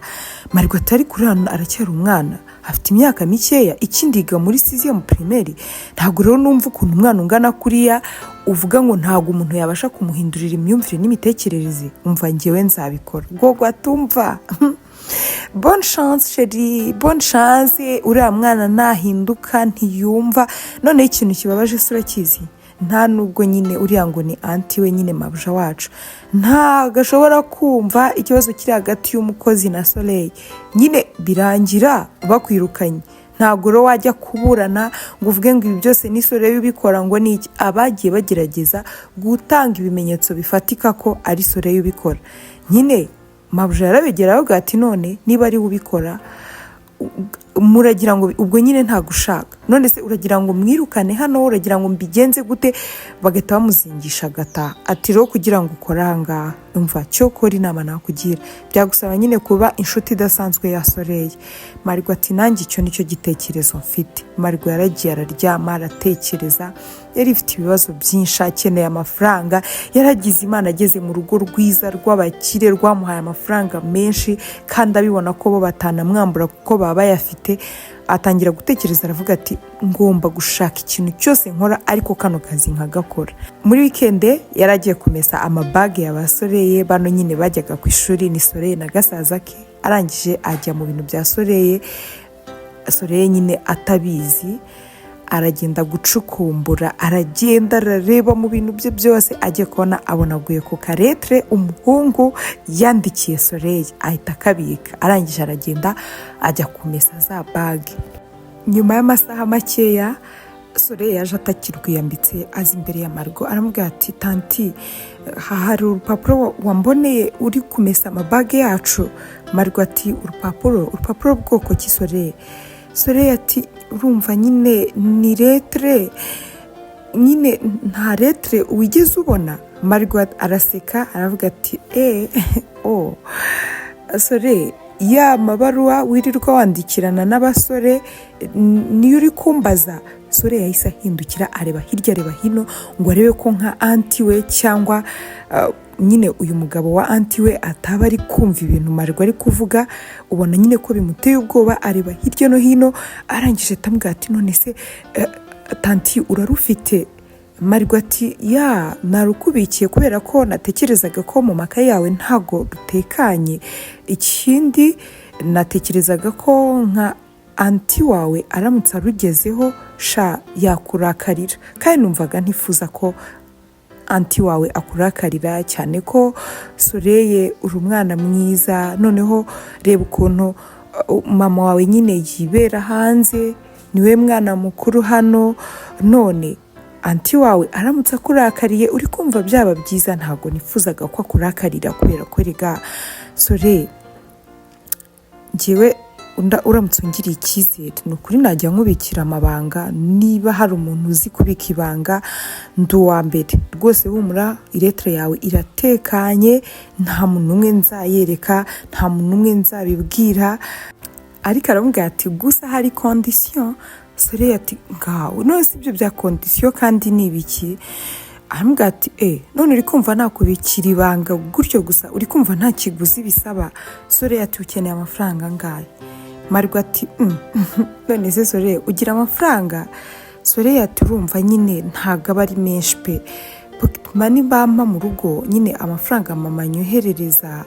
Margo atari kurana aracyari umwana afite imyaka mikeya, ikindi yiga muri 6e primaire. Ntabwo rero numva ukuntu umwana ungana kuriya uvuga ngo ntabwo umuntu yabasha kumuhindurira imyumvire n'imitekerereze. Umva njyewe nzabikora ubwo atumva. Bonne chance chérie, bonne chance. Uriya mwana nahinduka ntiyumva. Noneho ikintu kibabaje sura kizi, nta nubwo nyine uriya ngo ni anti we nyine mabuja wacu, nta gashobora kumva ikibazo kiri hagati y'umukozi na Soleil. Nyine birangira bakwirukanye. Ntabwo rero wajya kuburana ngo uvuge ngo ibi byose ni Soleil ubikora ngo ni iki. Abagiye bagerageza gutanga ibimenyetso bifatika ko ari Soleil ubikora. Nyine mabuja yarabegeraho ati none niba ari ubikora muragira ngo ubwo nyine nta gushaka, none se uragira ngo mwirukane hano, uragira ngo mbigenze gute? Bagahita bamuzingisha agataha. Ati rero kugira ngo ukore ahangaha, umva cyo kora inama nakugira, byagusaba nyine kuba inshuti idasanzwe ya Soleil. Marigo ati nanjye icyo nicyo gitekerezo mfite. Marigo yaragiye araryama aratekereza, yari ifite ibibazo byinshi, akeneye amafaranga. Yaragize Imana ageze mu rugo rwiza rw'abakire rwamuhaye amafaranga menshi, kandi abibona ko bo batanamwambura kuko baba bayafite. Atangira gutekereza aravuga ati ngomba gushaka ikintu cyose nkora ariko kano kazi nkagakora. Muri weekend yaragiye kumesa amabage y'abasoreye bano nyine bajyaga ku ishuri, ni Soleil na gasaza ke. Arangije ajya mu bintu bya Soleil nyine atabizi, aragenda gucukumbura, aragenda arareba mu bintu bye byose, agiye kubona abona aguye ku karetre umuhungu yandikiye Soleil, ahita akabika. Arangije aragenda ajya kumesa za bage. Nyuma y'amasaha makeya Soleil yaje atakirwiyambitse, aza imbere ya Marigo aramubwira ati tanti, hari urupapuro wamboneye uri kumesa amabage yacu. Marigo ati urupapuro bwoko ki Soleil? Soleil ati urumva nyine ni letre, nyine nta letre wigeze ubona? Marigo araseka aravuga ati Soleil, ya mabaruwa wirirwa wandikirana n'abasore niyo uri kumbaza? Soleil yahise ahindukira areba hirya areba hino ngo arebe ko nka anti we cyangwa nyine uyu mugabo wa anti we ataba ari kumva ibintu Marigo ari kuvuga. Ubona nyine ko bimuteye ubwoba, areba hirya no hino. Arangije atamubwira ati none se tanti urarufite? Marigo ati ya narukubikiye kubera ko natekerezaga ko mu makaye yawe ntago rutekanye, ikindi natekerezaga ko nka anti wawe aramutse arugezeho yakurakarira, kandi numvaga ntifuza ko anti wawe akurakarira, cyane ko Soleil uri umwana mwiza. Noneho reba ukuntu mama wawe nyine yibera hanze, niwe mwana mukuru hano, none anti wawe aramutse akurakariye uri kumva byaba byiza? Ntabwo nifuzaga ko akurakarira kubera ko rega Soleil, njyewe uramutse ungiriye icyizere ni ukuri najya nkubikira amabanga. Niba hari umuntu uzi kubika ibanga ndi uwa mbere rwose. Humura, iletre yawe iratekanye, nta muntu umwe nzayereka, nta muntu umwe nzabibwira. Ariko aramubwira ati gusa hari condition. Soleil ati ngaho none si ibyo bya condition kandi ni ibiki? Aramubwira ati none uri kumva nakubikira ibanga gutyo gusa, uri kumva nta kiguzi bisaba? Soleil ati ukeneye amafaranga angahe? Marigo ati none se Soleil ugira amafaranga? Soleil ati urumva nyine ntago aba ari menshi pe, mani bampa mu rugo nyine amafaranga mama nyoherereza,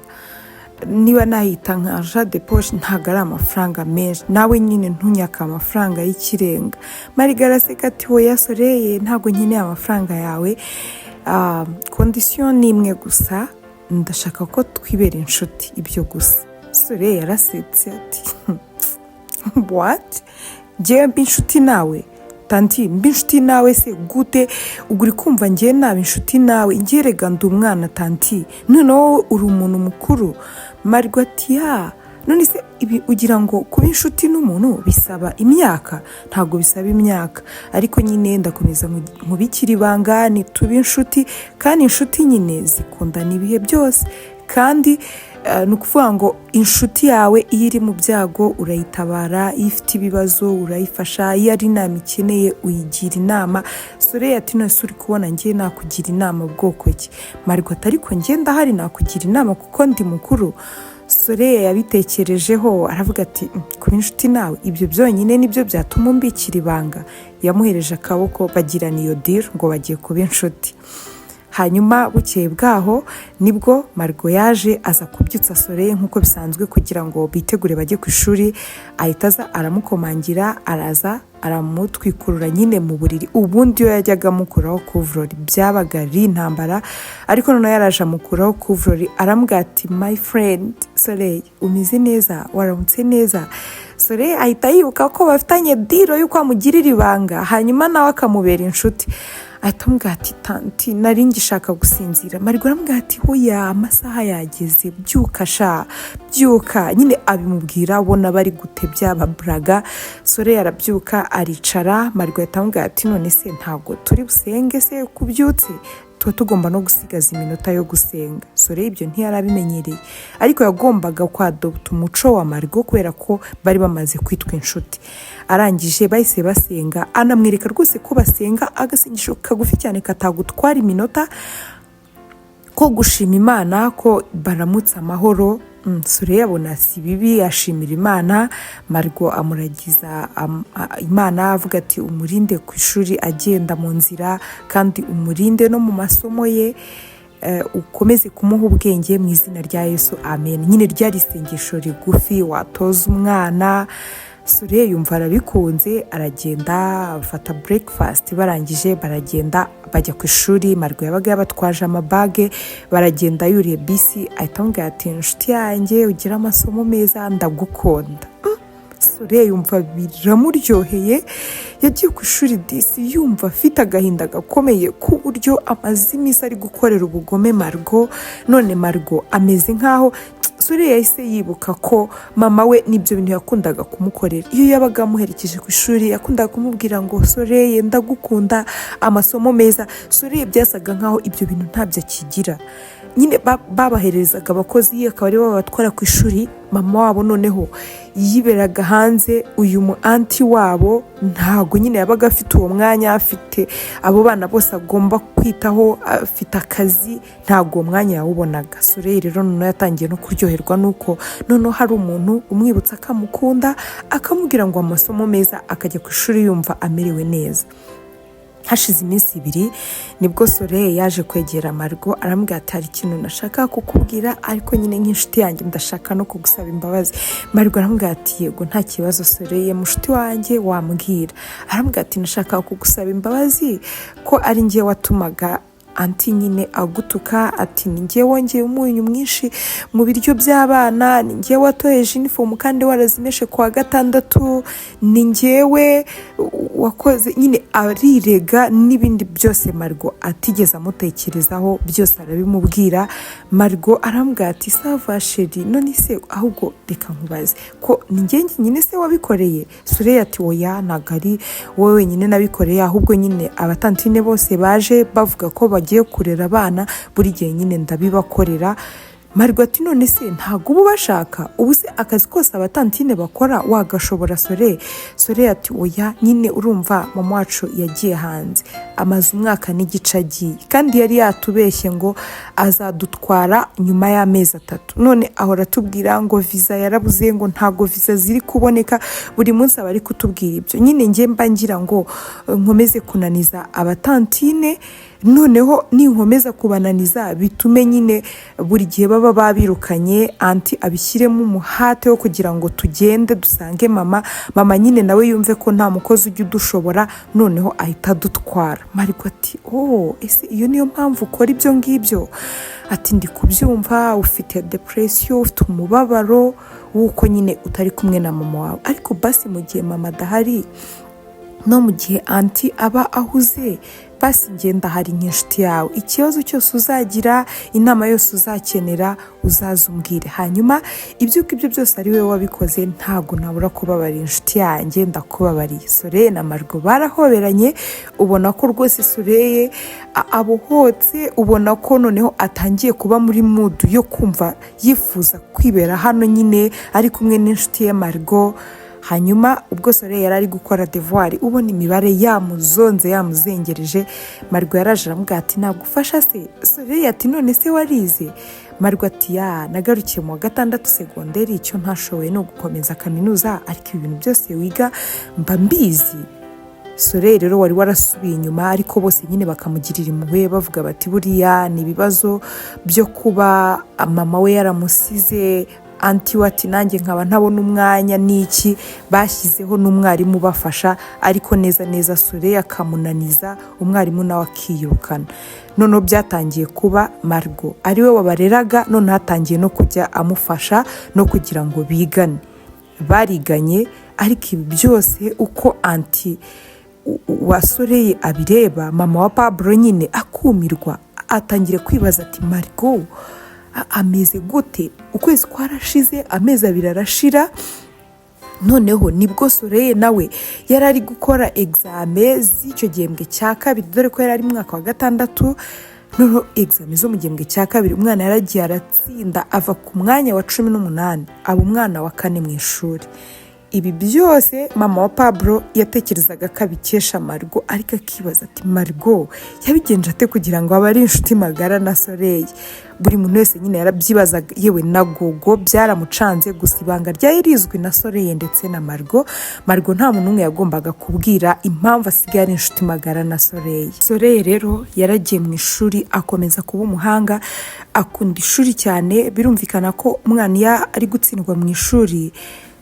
niba nahita nka argent de poche ntago ari amafaranga menshi, nawe nyine ntunyaka amafaranga y'ikirenga. Marigo araseka ati oya Soleil ntago nkeneye amafaranga yawe, condition ni imwe gusa, ndashaka ko twibera inshuti, ibyo gusa. Soleil yarasetse ati what? Njyewe mbi inshuti nawe? Tanti mbi inshuti nawe se gute? Uguri kumva njyewe naba inshuti nawe? Njyewe rega ndi umwana tanti, noneho uri umuntu mukuru. Marigo ati none se ibi ugira ngo kuba inshuti n'umuntu bisaba imyaka? Ntabwo bisaba imyaka, ariko nyine ndakomeza nkubikira ibanga nituba inshuti, kandi inshuti nyine zikundana ibihe byose. Kandi ni ukuvuga ngo inshuti yawe iyo iri mu byago urayitabara, iyo ifite ibibazo urayifasha, iyo ari inama ikeneye uyigira inama. Soleil ati none uri kubona njye nakugira inama bwoko ki? Marigo ati ariko njye ndahari nakugira inama kuko ndi mukuru. Soleil yabitekerejeho aravuga ati kuba inshuti nawe ibyo byonyine nibyo byatuma umbikira ibanga. Yamuhereje akaboko bagirana iyo deal ngo bagiye kuba inshuti. Hanyuma bukeye bwaho nibwo Margo yaje aza kubyutsa Soleil nk'uko bisanzwe kugira ngo bitegure bajye ku ishuri. Ahita aza aramukomangira, araza aramutwikurura nyine mu buriri. Ubundi iyo yajyaga amukuraho kuvurori byabaga ari intambara, ariko noneho yaraje amukuraho kuvurori aramubwira ati my friend Soleil, umeze neza, waramutse neza. Soleil ahita yibuka ko bafitanye diro y'uko amugirira ibanga, hanyuma nawe akamubera inshuti. Ahita amubwira ati tanti nari ngishaka gusinzira. Margo aramubwira ati hoya amasaha yageze, byuka sha byuka. Nyine abimubwira abona bari gutebya baburaga. Soleil arabyuka aricara. Margo ahita amubwira ati none se ntabwo turi busenge se kubyutse? Tuba tugomba no gusigaza iminota yo gusenga. Soleil ibyo ntiyarabimenyereye, ariko yagombaga kwadopta umuco wa Margo kubera ko bari bamaze kwitwa inshuti. Arangije bahise basenga, anamwereka rwose ko basenga agasengesho kagufi cyane katagutwara iminota, ko gushima Imana ko baramutse amahoro. Soleil yabona si bibi, ashimira Imana. Margo amuragiza Imana avuga ati umurinde ku ishuri agenda mu nzira, kandi umurinde no mu masomo ye, ukomeze kumuha ubwenge mu izina rya Yesu, amen. Nyine ryari isengesho rigufi watoza umwana. Soleil yumva arabikunze, aragenda afata breakfast. Barangije baragenda bajya ku ishuri. Margo yabaga yabatwaje amabage, baragenda yuriye bisi. Ahita amubwira ati inshuti yanjye ugira amasomo meza, ndagukunda. Soleil yumva biramuryoheye. Yagiye ku ishuri disi yumva afite agahinda gakomeye ku buryo amaze iminsi ari gukorera ubugome Margo. None Margo ameze nkaho Soleil yahise yibuka ko mama we n'ibyo bintu yakundaga kumukorera. Iyo yabaga amuherekeje ku ishuri yakundaga kumubwira ngo Soleil ndagukunda, amasomo meza. Soleil byasaga nkaho ibyo bintu ntabyo akigira. Nyine babaherezaga abakozi akaba ari bo babatwara ku ishuri. Mama wabo noneho yiberaga hanze. Uyu mu anti wabo ntago nyine yabaga afite uwo mwanya, afite abo bana bose agomba kwitaho, afite akazi, ntago uwo mwanya yawubonaga. Soleil rero noneho yatangiye no kuryoherwa nuko noneho hari umuntu umwibutsa akamukunda, akamubwira ngo amasomo meza, akajya ku ishuri yumva amerewe neza. Hashize iminsi 2 nibwo Soleil yaje kwegera Margo aramubwira ati hari ikintu nashaka kukubwira, ariko nyine nk'inshuti yanjye ndashaka no kugusaba imbabazi. Margo aramubwira ati yego nta kibazo Soleil, mushuti wanjye wambwira. Aramubwira ati nashaka kugusaba imbabazi ko ari njye watumaga anti nyine agutuka, ati ni njye wongeye umunyu mwinshi mu biryo by'abana, ni njye watoheje uniform kandi warazimeshe kwa 6, ni njyewe wakoze. Nyine arirega n'ibindi byose Margo atigeze amutekerezaho, byose arabimubwira. Margo aramubwira ati sava sheri, none se ahubwo reka nkubaze ko ni njye nyine se wabikoreye? Soleil ati oya ntago ari wowe wenyine nabikoreye, ahubwo nyine abatantine bose baje bavuga ko bagiye kurera abana, buri gihe nyine ndabibakorera. Margo ati none se ntago ubu bashaka? Ubu se akazi kose abatantine bakora wagashobora Soleil? Soleil ati oya nyine urumva mama wacu yagiye hanze amaze umwaka n'igice agiye, kandi yari yatubeshye ngo azadutwara nyuma y'amezi 3. None ahora tubwira ngo visa yarabuze, ngo ntago visa ziri kuboneka, buri munsi abari kutubwira ibyo. Nyine njye mba ngira ngo nkomeze kunaniza abatantine, noneho ninkomeza kubananiza bitume nyine buri gihe baba babirukanye, anti abishyiremo umuhate wo kugira ngo tugende dusange mama nyine nawe yumve ko nta mukozi ujya udushobora, noneho ahita dutwara. Margo ati ese iyo niyo mpamvu ukora ibyo ngibyo? Ati ndi kubyumva, ufite depression, ufite umubabaro wuko nyine utari kumwe na mama wawe, ariko basi mu gihe mama adahari no mu gihe anti aba ahuze, basi ngenda hari nk'inshuti yawe. Ikibazo cyose uzagira, inama yose uzakenera, uzazumbwire. Hanyuma ibyo byose ari wewe wabikoze, ntago nabura kubabara inshuti yanjye, ndakubabariye. Soleil na Margo barahoberanye, ubona ko rwose Soleil abohotse, ubona ko noneho atangiye kuba muri mood yo kumva yifuza kwibera hano nyine ari kumwe n'inshuti ye Margo. Hanyuma ubwo Soleil yari ari gukora devoir, ubona imibare yamuzonze yamuzengereje, Margo yaraje aramubwira ati nagufasha se? Soleil ati none se warize? Margo ati nagarukiye mu wa gatandatu segonderi, icyo ntashoboye no gukomeza kaminuza, ariko ibintu byose wiga mba mbizi. Soleil rero wari warasubiye inyuma, ariko bose nyine bakamugirira impuhwe bavuga bati buriya ni ibibazo byo kuba mama we yaramusize, anti we ati nanjye nkaba ntabona umwanya n'iki, bashyizeho n'umwarimu bafasha, ariko neza Soleil akamunaniza, umwarimu nawe akiyirukana. Noneho byatangiye kuba Margo ariwe wabareraga, none hatangiye no kujya amufasha no kugira ngo bigane. Bariganye, ariko ibi byose uko anti wa Soleil abireba, mama wa Pablo nyine akumirwa, atangira kwibaza ati Margo ameze gute? Ukwezi kwarashize, amezi 2 arashira. Noneho nibwo Soleil nawe yari ari gukora examen z'icyo gihembwe cya kabiri, dore ko yari ari mwaka wa gatandatu. Noneho examen zo mu gihembwe cya kabiri umwana yaragiye aratsinda, ava ku mwanya wa 18 aba umwana wa 4 mu ishuri. Ibi byose mama wa Pablo yatekerezaga ko abikesha Margo, ariko akibaza ati Margo yabigenje ate kugira ngo abe ari inshuti magara na Soleil? Buri muntu wese nyine yarabyibazaga, yewe na Gogo byaramucanze. Gusa ibanga ryari rizwi na Soleil ndetse na Margo nta muntu umwe yagombaga kubwira impamvu asigaye ari inshuti magara na Soleil. Soleil rero yaragiye mu ishuri, akomeza kuba umuhanga, akunda ishuri cyane. Birumvikana ko umwana iyo ari gutsindwa mu ishuri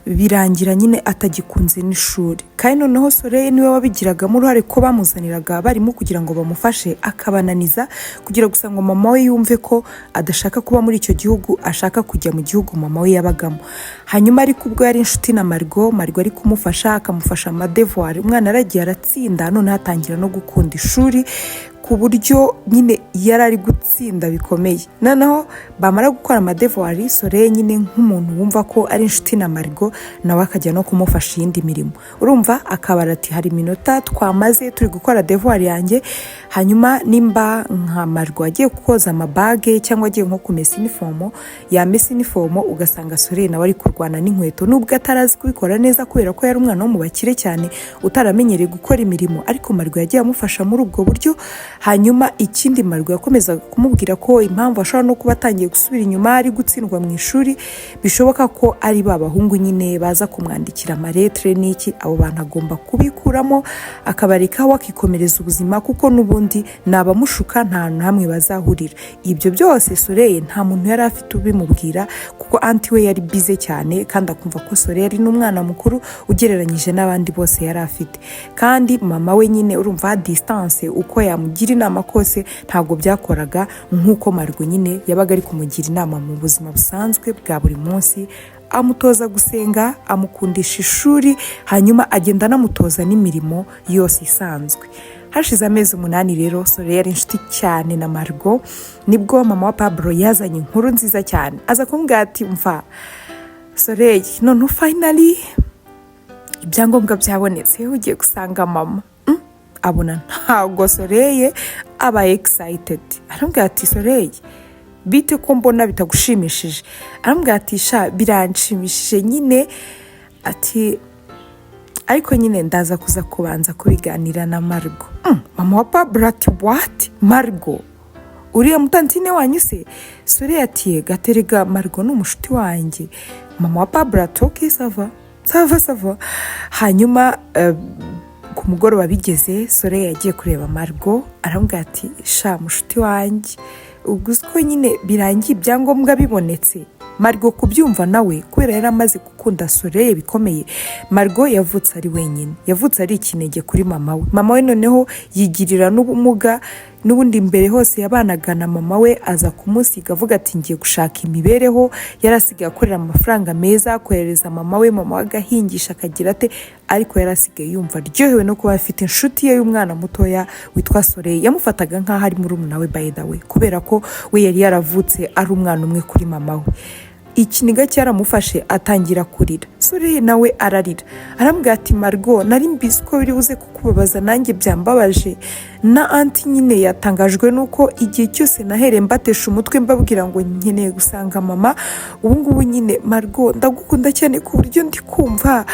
birangira nyine atagikunze n'ishuri. Kandi noneho Soleil niwe wabigiragamo uruhare, ko bamuzaniraga barimo kugira ngo bamufashe, akabananiza kugira gusa ngo mama we yumve ko adashaka kuba muri icyo gihugu, ashaka kujya mu gihugu mama we yabagamo. Hanyuma ariko ubwo yari inshuti na Margo ari kumufasha, akamufasha amadevoir, umwana aragiye aratsinda, none hatangira no gukunda ishuri, ku buryo nyine yari ari gutsinda bikomeye. Noneho bamara gukora amadevoir, Soleil nyine nk'umuntu wumva ko ari inshuti na Margo, nawe akajya no kumufasha iyindi mirimo. Urumva akabara ati hari minota twamaze turi gukora devoir yanjye, hanyuma nimba nka Margo agiye kukoza amabage cyangwa agiye nko kumesa uniform, yamesa uniform ugasanga Soleil nawe ari kurwana n'inkweto, nubwo atarazi kubikora neza kubera ko yari umwana wo mu bakire cyane utaramenyereye gukora imirimo, ariko Margo yagiye amufasha muri ubwo buryo. Hanyuma ikindi Margo yakomeza kumubwira ko impamvu ashobora no kuba atangiye gusubira inyuma ari gutsindwa mu ishuri, bishoboka ko ari babahungu nyine baza kumwandikira amaretre n'iki, abo bantu agomba kubikuramo akabarekaho akikomereza ubuzima, kuko n'ubundi nabamushuka nta namwe bazahurira. Ibyo byose Soleil nta muntu yari afite ubimubwira, kuko anti we yari bize cyane, kandi akumva ko Soleil ari n'umwana mukuru ugereranyije n'abandi bose yari afite. Kandi mama we nyine urumva distance uko yamugira inama kose ntabwo byakoraga nk'uko Margo nyine yabaga ari kumugira inama mu buzima busanzwe bwa buri munsi, amutoza gusenga, amukundisha ishuri, hanyuma agenda anamutoza n'imirimo yose isanzwe. Hashize amezi 8 rero Soleil yari inshuti cyane na Margo, nibwo mama wa Pablo yazanye inkuru nziza cyane, aza kumbwira ati mva Soleil, none finally ibyangombwa byabonetse, ugiye gusanga mama. Abona ntago Soleil aba excited, arambwira ati Soleil bite ko mbona bitagushimishije? Arambwira ati sha biranshimishije nyine, ati ariko nyine ndaza kuza kubanza kubiganira na Margo. Mama wa Pablo ati what? Margo uriya mutantine wanyu se? Soleil ati gaterega Margo n'umushuti wanjye. Mama wa Pablo ati okay sava. Hanyuma ku mugoroba bigeze, Soleil yagiye kureba Margo, arambwira ati sha mushuti wanjye, ubwo ko nyine birangiye ibyangombwa bibonetse. Margo kubyumva nawe kubera yari amaze gukunda Soleil bikomeye, Margo yavutse ari wenyine, yavutse ari ikinege kuri mama we. Mama we noneho yigirira n'ubumuga, n'ubundi mbere hose yabanaga na mama we, aza kumusiga avuga ati ngiye gushaka imibereho. Yarasigaye akorera amafaranga meza, kohereza mama we agahingisha akagira ate, ariko yarasigaye yumva aryohewe no kuba afite inshuti ye y'umwana mutoya witwa Soleil. Yamufataga nk'aho ari murumuna we by the way, kubera ko we yari yaravutse ari umwana umwe kuri mama we. Ikiniga cyaramufashe atangira kurira. Soleil nawe ararira, arambwira ati Margo nari mbizi ko biri buze kukubabaza, nanjye byambabaje. Na anti nyine yatangajwe nuko igihe cyose nahereye mbatesha umutwe mbabwira ngo nkeneye gusanga mama, ubu ngubu nyine Margo ndagukunda cyane ku buryo ndi kumva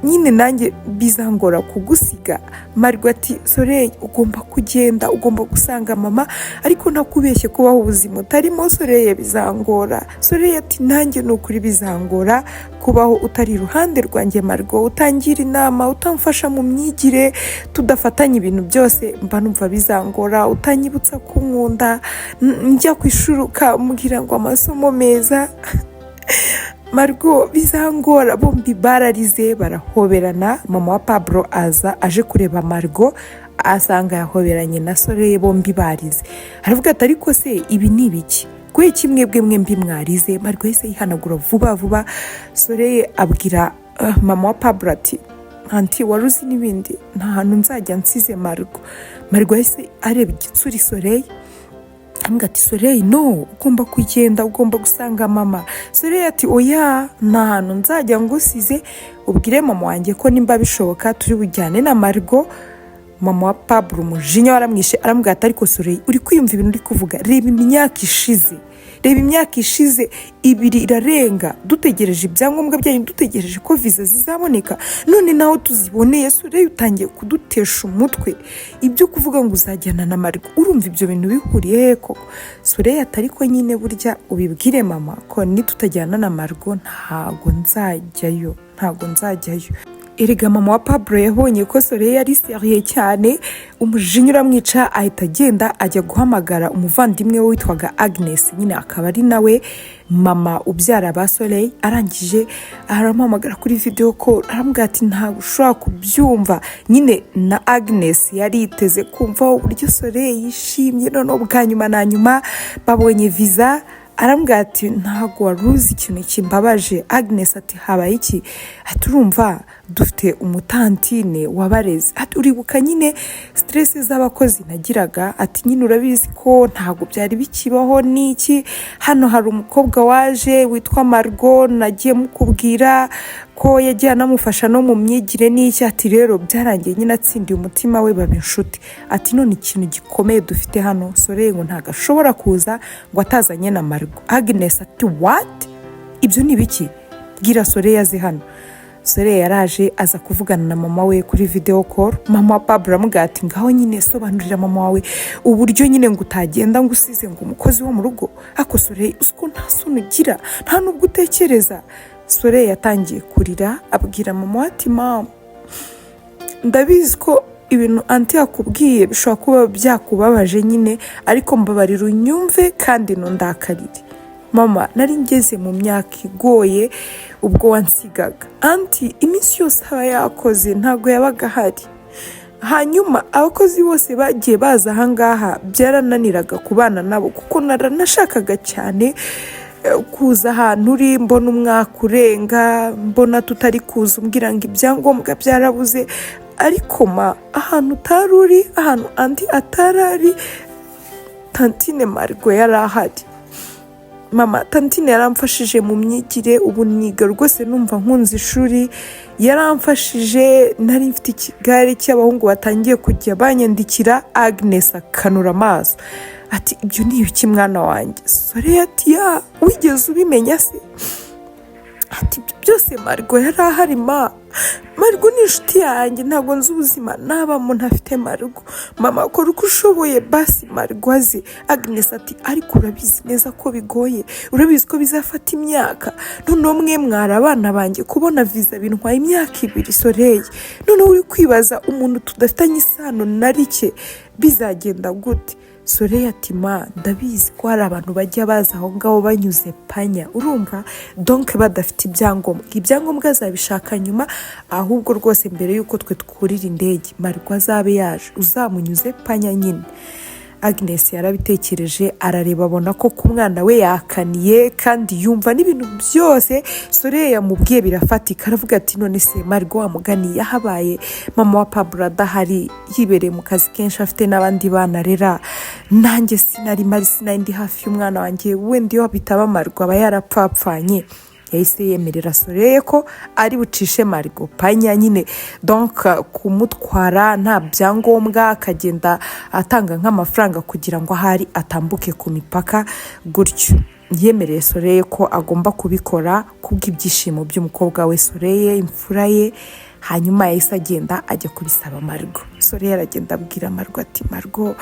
nyine nanjye bizangora kugusiga. Margo ati Soleil ugomba kugenda, ugomba gusanga mama, ariko ntakubeshye kubaho ubuzima utarimo Soleil bizangora. Soleil ati nanjye nukuri bizangora kubaho utari iruhande rwanjye Margo, utangira inama, utamfasha mu myigire, tudafatanya ibintu byose mba numva bizangora, utanyibutsa kunkunda, njya kwishuruka mugira ngo amasomo meza Margo bizangora. Bombi bararize barahoberana. Mama wa Pablo aje kureba Margo asanga yahoberanye na Soleil, bombi barize. Aravuga ati ariko se ibi ni ibiki, kwe kimwe mwembi mwarize? Margo yese yihanagura vuba. Soleil abwira mama wa Pablo ati anti waruzi n'ibindi, nta hantu nzajya nsize Margo. Margo yese areba igitsuri Soleil ambwira ati Soleil no, ugomba kugenda, ugomba gusanga mama. Soleil ati oya, nta hantu nzajya ngusize, ubwire mama wanjye ko nimba bishoboka turi bujyane na Margo. Mama wa Pablo umujinya waramwishe, arambwira ati ariko Soleil uri kwiyumva ibintu uri kuvuga, reba imyaka ishize 2 irarenga dutegereje ibyangombwa byanyu, dutegereje ko viza zizaboneka, none naho tuziboneye Soleil utangiye kudutesha umutwe. Ibyo kuvuga ngo uzajyana na Margo, urumva ibyo bintu bihuriye he koko? Soleil atari ko nyine burya ubibwire mama ko nitutajyana na Margo ntago nzajyayo. Erega mama wa Pablo yabonye ko Soleil yari seriye cyane, umujinya uramwica, ahita agenda ajya guhamagara umuvandimwe we witwaga Agnes, nyine akaba ari nawe mama ubyara ba Soleil. Arangije aramuhamagara kuri video call, arambwira ati ntabwo ushobora kubyumva. Nyine na Agnes yari iteze kumva uburyo Soleil yishimye, none bwa nyuma na nyuma babonye viza. Arambwira ati ntago waruzi ikintu kimbabaje. Agnes ati habaye iki? Ati urumva dufite umutantine wabareze. Ati uribuka nyine stress z'abakozi nagiraga? Ati nyine urabizi ko ntago byari bikibaho niki, hano hari umukobwa waje witwa Margo, nagiye mukubwira ko yagiye anamufasha no mu myigire n'iki. Ati rero byarangiye nyine atsindiye umutima we baba inshuti. Ati none ikintu gikomeye dufite hano Soleil ngo ntago ashobora kuza ngo atazanye na Margo. Agnes ati what? Ibyo ni biki? Bwira Soleil aze hano. Soleil yaraje aza kuvugana na mama we kuri video call. Mama wa Pablo amubwira ati ngaho nyine sobanurira mama wawe uburyo nyine ngo utagenda ngo usize ngo umukozi wo mu rugo. Ako Soleil usko nta soni ugira, nta nubwo utekereza. Soleil yatangiye kurira abwira mama ati mama ndabizi ko ibintu anti yakubwiye bishobora kuba byakubabaje nyine, ariko mbabarira unyumve kandi ntundakarire. Mama nari ngeze mu myaka igoye ubwo wansigaga, anti iminsi yose aba yakoze ntago yabaga hari. Hanyuma abakozi bose bagiye baza ahangaha byarananiraga kubana nabo kuko naranashakaga cyane kuza ahantu uri, mbona umwaka urenga, mbona tutari kuza umbwira ngo ibyangombwa byarabuze. Ariko ma ahantu utari uri, ahantu andi atarari, tantine Margo yari ahari. Mama tantine yaramfashije mu myigire, ubu niga rwose numva nkunze ishuri. Yaramfashije, nari mfite ikigare cy'abahungu batangiye kujya banyandikira. Agnes akanura amaso ati ibyo ni ibiki mwana wanjye? Soleil ati ya wigeze ubimenya se? Ati byose Margo yari ahari ma. Margo ni inshuti yanjye, ntabwo nzi ubuzima nabamo ntafite Margo. Mama kora uko ushoboye basi Margo aze. Agnes ati ariko urabizi neza ko bigoye, urabizi ko bizafata imyaka, none mwe mwari abana banjye kubona viza bintwaye imyaka 2. Soleil none uri kwibaza umuntu tudafitanye isano na rike bizagenda gute? Soleil ati ma ndabizi ko hari abantu bajya baza aho ngaho banyuze panya, urumva donc badafite ibyangombwa azabishaka nyuma, ahubwo rwose mbere yuko twe twurira indege Margo azabe yaje uzamunyuze panya nyine. Agnes yarabitekereje arareba abona ko ku mwana we yakaniye kandi yumva n'ibintu byose Soleil yamubwiye birafatika. Aravuga ati none se Margo wamuganiye yahabaye mama wa Pablo adahari, yibereye mu kazi kenshi afite n'abandi bana rera, nanjye sinari hafi y'umwana wanjye, wenda iyo bitaba Margo aba yarapfapfanye. Yahise yemerera Soleil ko ari bucishe Margo panya nyine, donc kumutwara nta byangombwa, akagenda atanga nk'amafaranga kugira ngo ahari atambuke ku mipaka gutyo. Yemereye Soleil ko agomba kubikora kubw'ibyishimo by'umukobwa we Soleil, imfura ye. hanyuma yahise agenda ajya kubisaba Margo. Soreye aragenda abwira Margo ati Margo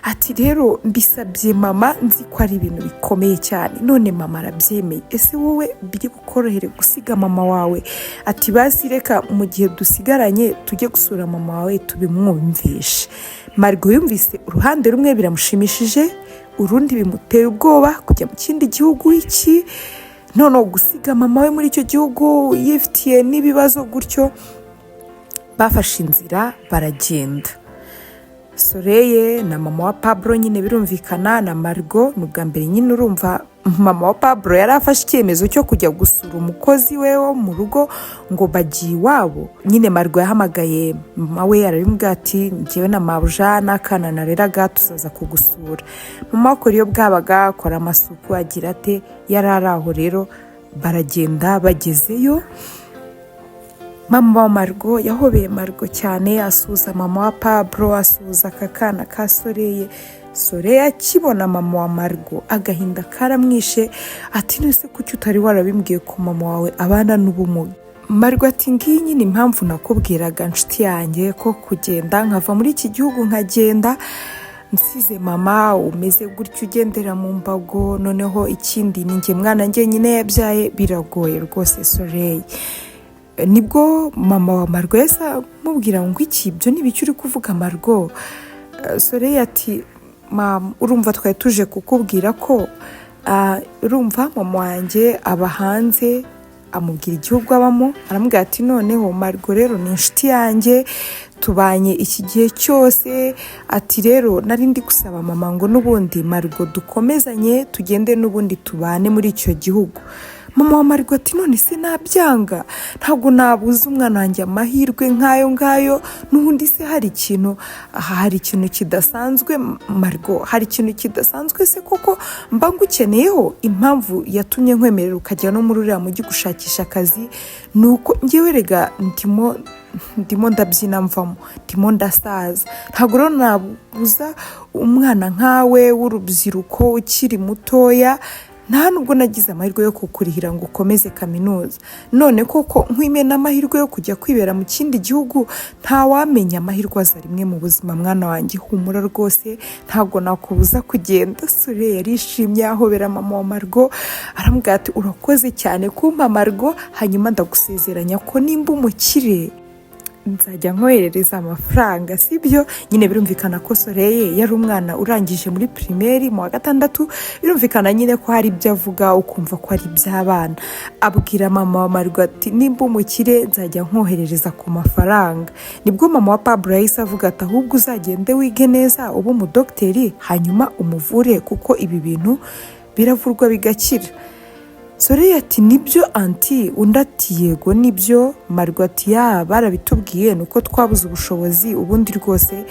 ati rero mbisabye mama nzi ko ari ibintu bikomeye cyane, none mama arabyemeye, ese wowe biri bukorohere gusiga mama wawe? Ati basi reka mu gihe dusigaranye tujye gusura mama wawe tubimwumvishe. Margo yumvise uruhande rumwe biramushimishije, urundi bimuteye ubwoba kujya mu kindi gihugu iki none gusiga mama we muri icyo gihugu yifitiye n'ibibazo gutyo. Bafashe inzira baragenda. Soreye na mama wa Pablo nyine birumvikana na Margo, n'ubwa mbere nyine urumva mama wa Pablo yari afashe icyemezo cyo kujya gusura umukozi we wo mu rugo ngo bagiye iwabo. Nyine Margo yahamagaye mama we arabimubwira ati njyewe na mabuja n'akana nareraga tuzaza kugusura. Mama akora iyo bwabaga akora amasuku agira ate, yari ari aho rero baragenda. Bagezeyo mama wa Margo yahobeye Margo cyane, asuhuza mama wa Pablo, asuhuza akana ka Soreye. Soreye akibona mama wa Margo agahinda karamwishe ati nese kuki utari warabimbwiye ko mama wawe abana n'ubumuga? Margo ati ngiyi nyine impamvu nakubwiraga nshuti yanjye ko kugenda nkava muri iki gihugu nkagenda nsize mama umeze gutyo ugendera mu mbago, noneho ikindi ni njye mwana njye nyine yabyaye, biragoye rwose Soreye. Nibwo mama wa Margo yasa mubwira ngo iki ibyo nibiki uri kuvuga Margo? Soreye ati mama urumva twari tuje kukubwira ko urumva mama wanjye aba hanze, amubwira igihugu abamo. Aramubwira ati noneho Margo rero ni inshuti yanjye tubanye iki gihe cyose, ati rero nari ndi gusaba mama ngo n'ubundi Margo dukomezanye tugende n'ubundi tubane muri icyo gihugu. Mama wa Margo ati none se nabyanga? Ntabwo nabuze umwana wanjye amahirwe nk'ayo ngayo, n'ubundi se hari ikintu kidasanzwe Margo, hari ikintu kidasanzwe se koko mba ngukeneyeho? Impamvu yatumye nkwemerera ukajya no muri uriya mujyi gushakisha akazi nuko njyewe rega ndimo ndabyina mvamo, ndimo ndasaza, ntabwo rero nabuza umwana nkawe w'urubyiruko ukiri mutoya, nta nubwo nagize amahirwe yo kukurihira ngo ukomeze kaminuza, none koko nkwimena amahirwe yo kujya kwibera mu kindi gihugu, nta wamenya amahirwe aza rimwe mu buzima mwana wanjye, humura rwose ntabwo nakubuza kugenda. Soreye yarishimye ahobera mama wa Margo, aramubwira ati urakoze cyane kumpa Margo, hanyuma ndagusezeranya ko nimba umukire nzajya nkoherereza amafaranga, sibyo? Nyine birumvikana ko Soreye yari umwana urangije muri primaire mu wa gatandatu, birumvikana nyine ko hari ibyo avuga ukumva ko ari iby'abana. Abwira mama wa Margo ati nimba umukire nzajya nkoherereza ku mafaranga. Nibwo mama wa Pablo yahise avuga ati ahubwo uzagende wige neza ube umudogiteri hanyuma umuvure kuko ibi bintu biravurwa bigakira. Soreye ati nibyo anti, undi ati yego nibyo. Margo ati barabitubwiye nuko twabuze ubushobozi, ubundi rwose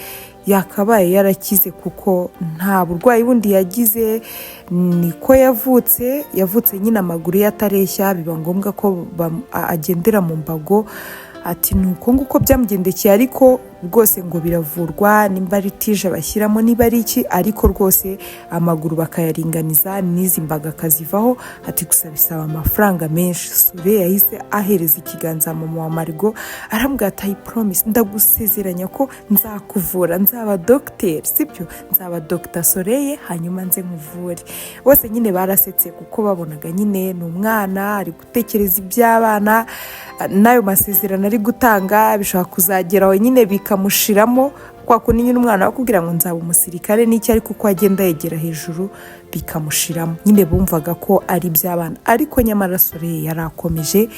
yakabaye yarakize kuko nta burwayi bundi yagize, niko yavutse nyine amaguru ye atareshya, biba ngombwa ko agendera mu mbago. Ati nuko nguko byamugendekeye, ariko rwose ngo biravurwa, nimba ari tije bashyiramo niba ari iki, ariko rwose amaguru bakayaringaniza n'izi mbaga akazivaho. Ati gusa bisaba amafaranga menshi. Soreye yahise ahereza ikiganza mama wa Margo, aramubwira ati I promise, ndagusezeranya ko nzakuvura, nzaba docteur, sibyo? Nzaba Dr Soreye hanyuma nze nkuvure. Bose nyine barasetse kuko babonaga nyine ni umwana ari gutekereza iby'abana, nayo masezerano ari gutanga bishobora kuzageraho nyine bikamushiramo, kwa kundi nyine umwana bakubwira ngo nzaba umusirikare n'iki, ariko uko agenda yegera hejuru bikamushiramo. Nyine bumvaga ko ari iby'abana, ariko nyamara Soreye yarakomeje,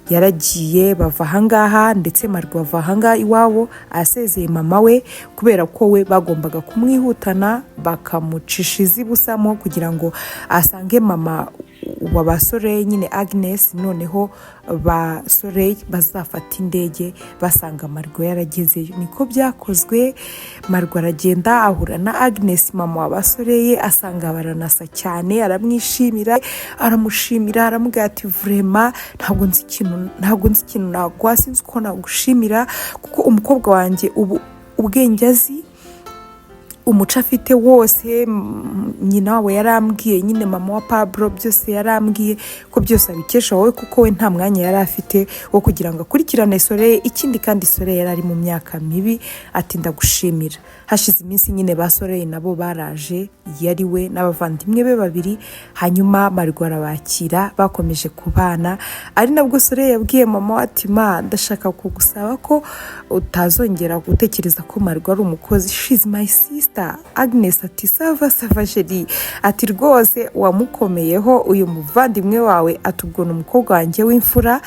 yaragiye bava ahangaha, ndetse Margo bava ahangaha iwabo asezeye mama we, kubera ko we bagombaga kumwihutana bakamucisha izibusamo kugira ngo asange mama wa ba Soreye nyine Agnes, noneho ba Soreye bazafata indege basanga Margo yaragezeyo. Niko byakozwe. Margo aragenda ahura na Agnes mama wa ba Soreye, asanga baranasa cyane, aramwishimira, aramushimira, aramubwira ati vraiment ntabwo nzi ikintu nagwa, sinzi uko nagushimira kuko umukobwa wanjye ubu ubwenge azi umuco afite wose nyina wabo yarambwiye, nyine mama wa Pablo byose yarambwiye ko byose abikesha wowe, kuko we nta mwanya yari afite wo kugira ngo akurikirane Soleil. Ikindi kandi Soleil yari ari mu myaka mibi, ati ndagushimira. Hashize iminsi nyine ba Soleil nabo baraje, yari we n'abavandimwe be babiri, hanyuma Margot arabakira, bakomeje kubana. Ari nabwo Soleil yabwiye mama ati ma, ndashaka kugusaba ko utazongera gutekereza ko Margot ari umukozi, she's my sister. Agnes ati sava chérie, ati rwose wamukomeyeho uyu muvandimwe wawe, atubwo n'umukobwa wanjye w'imfura,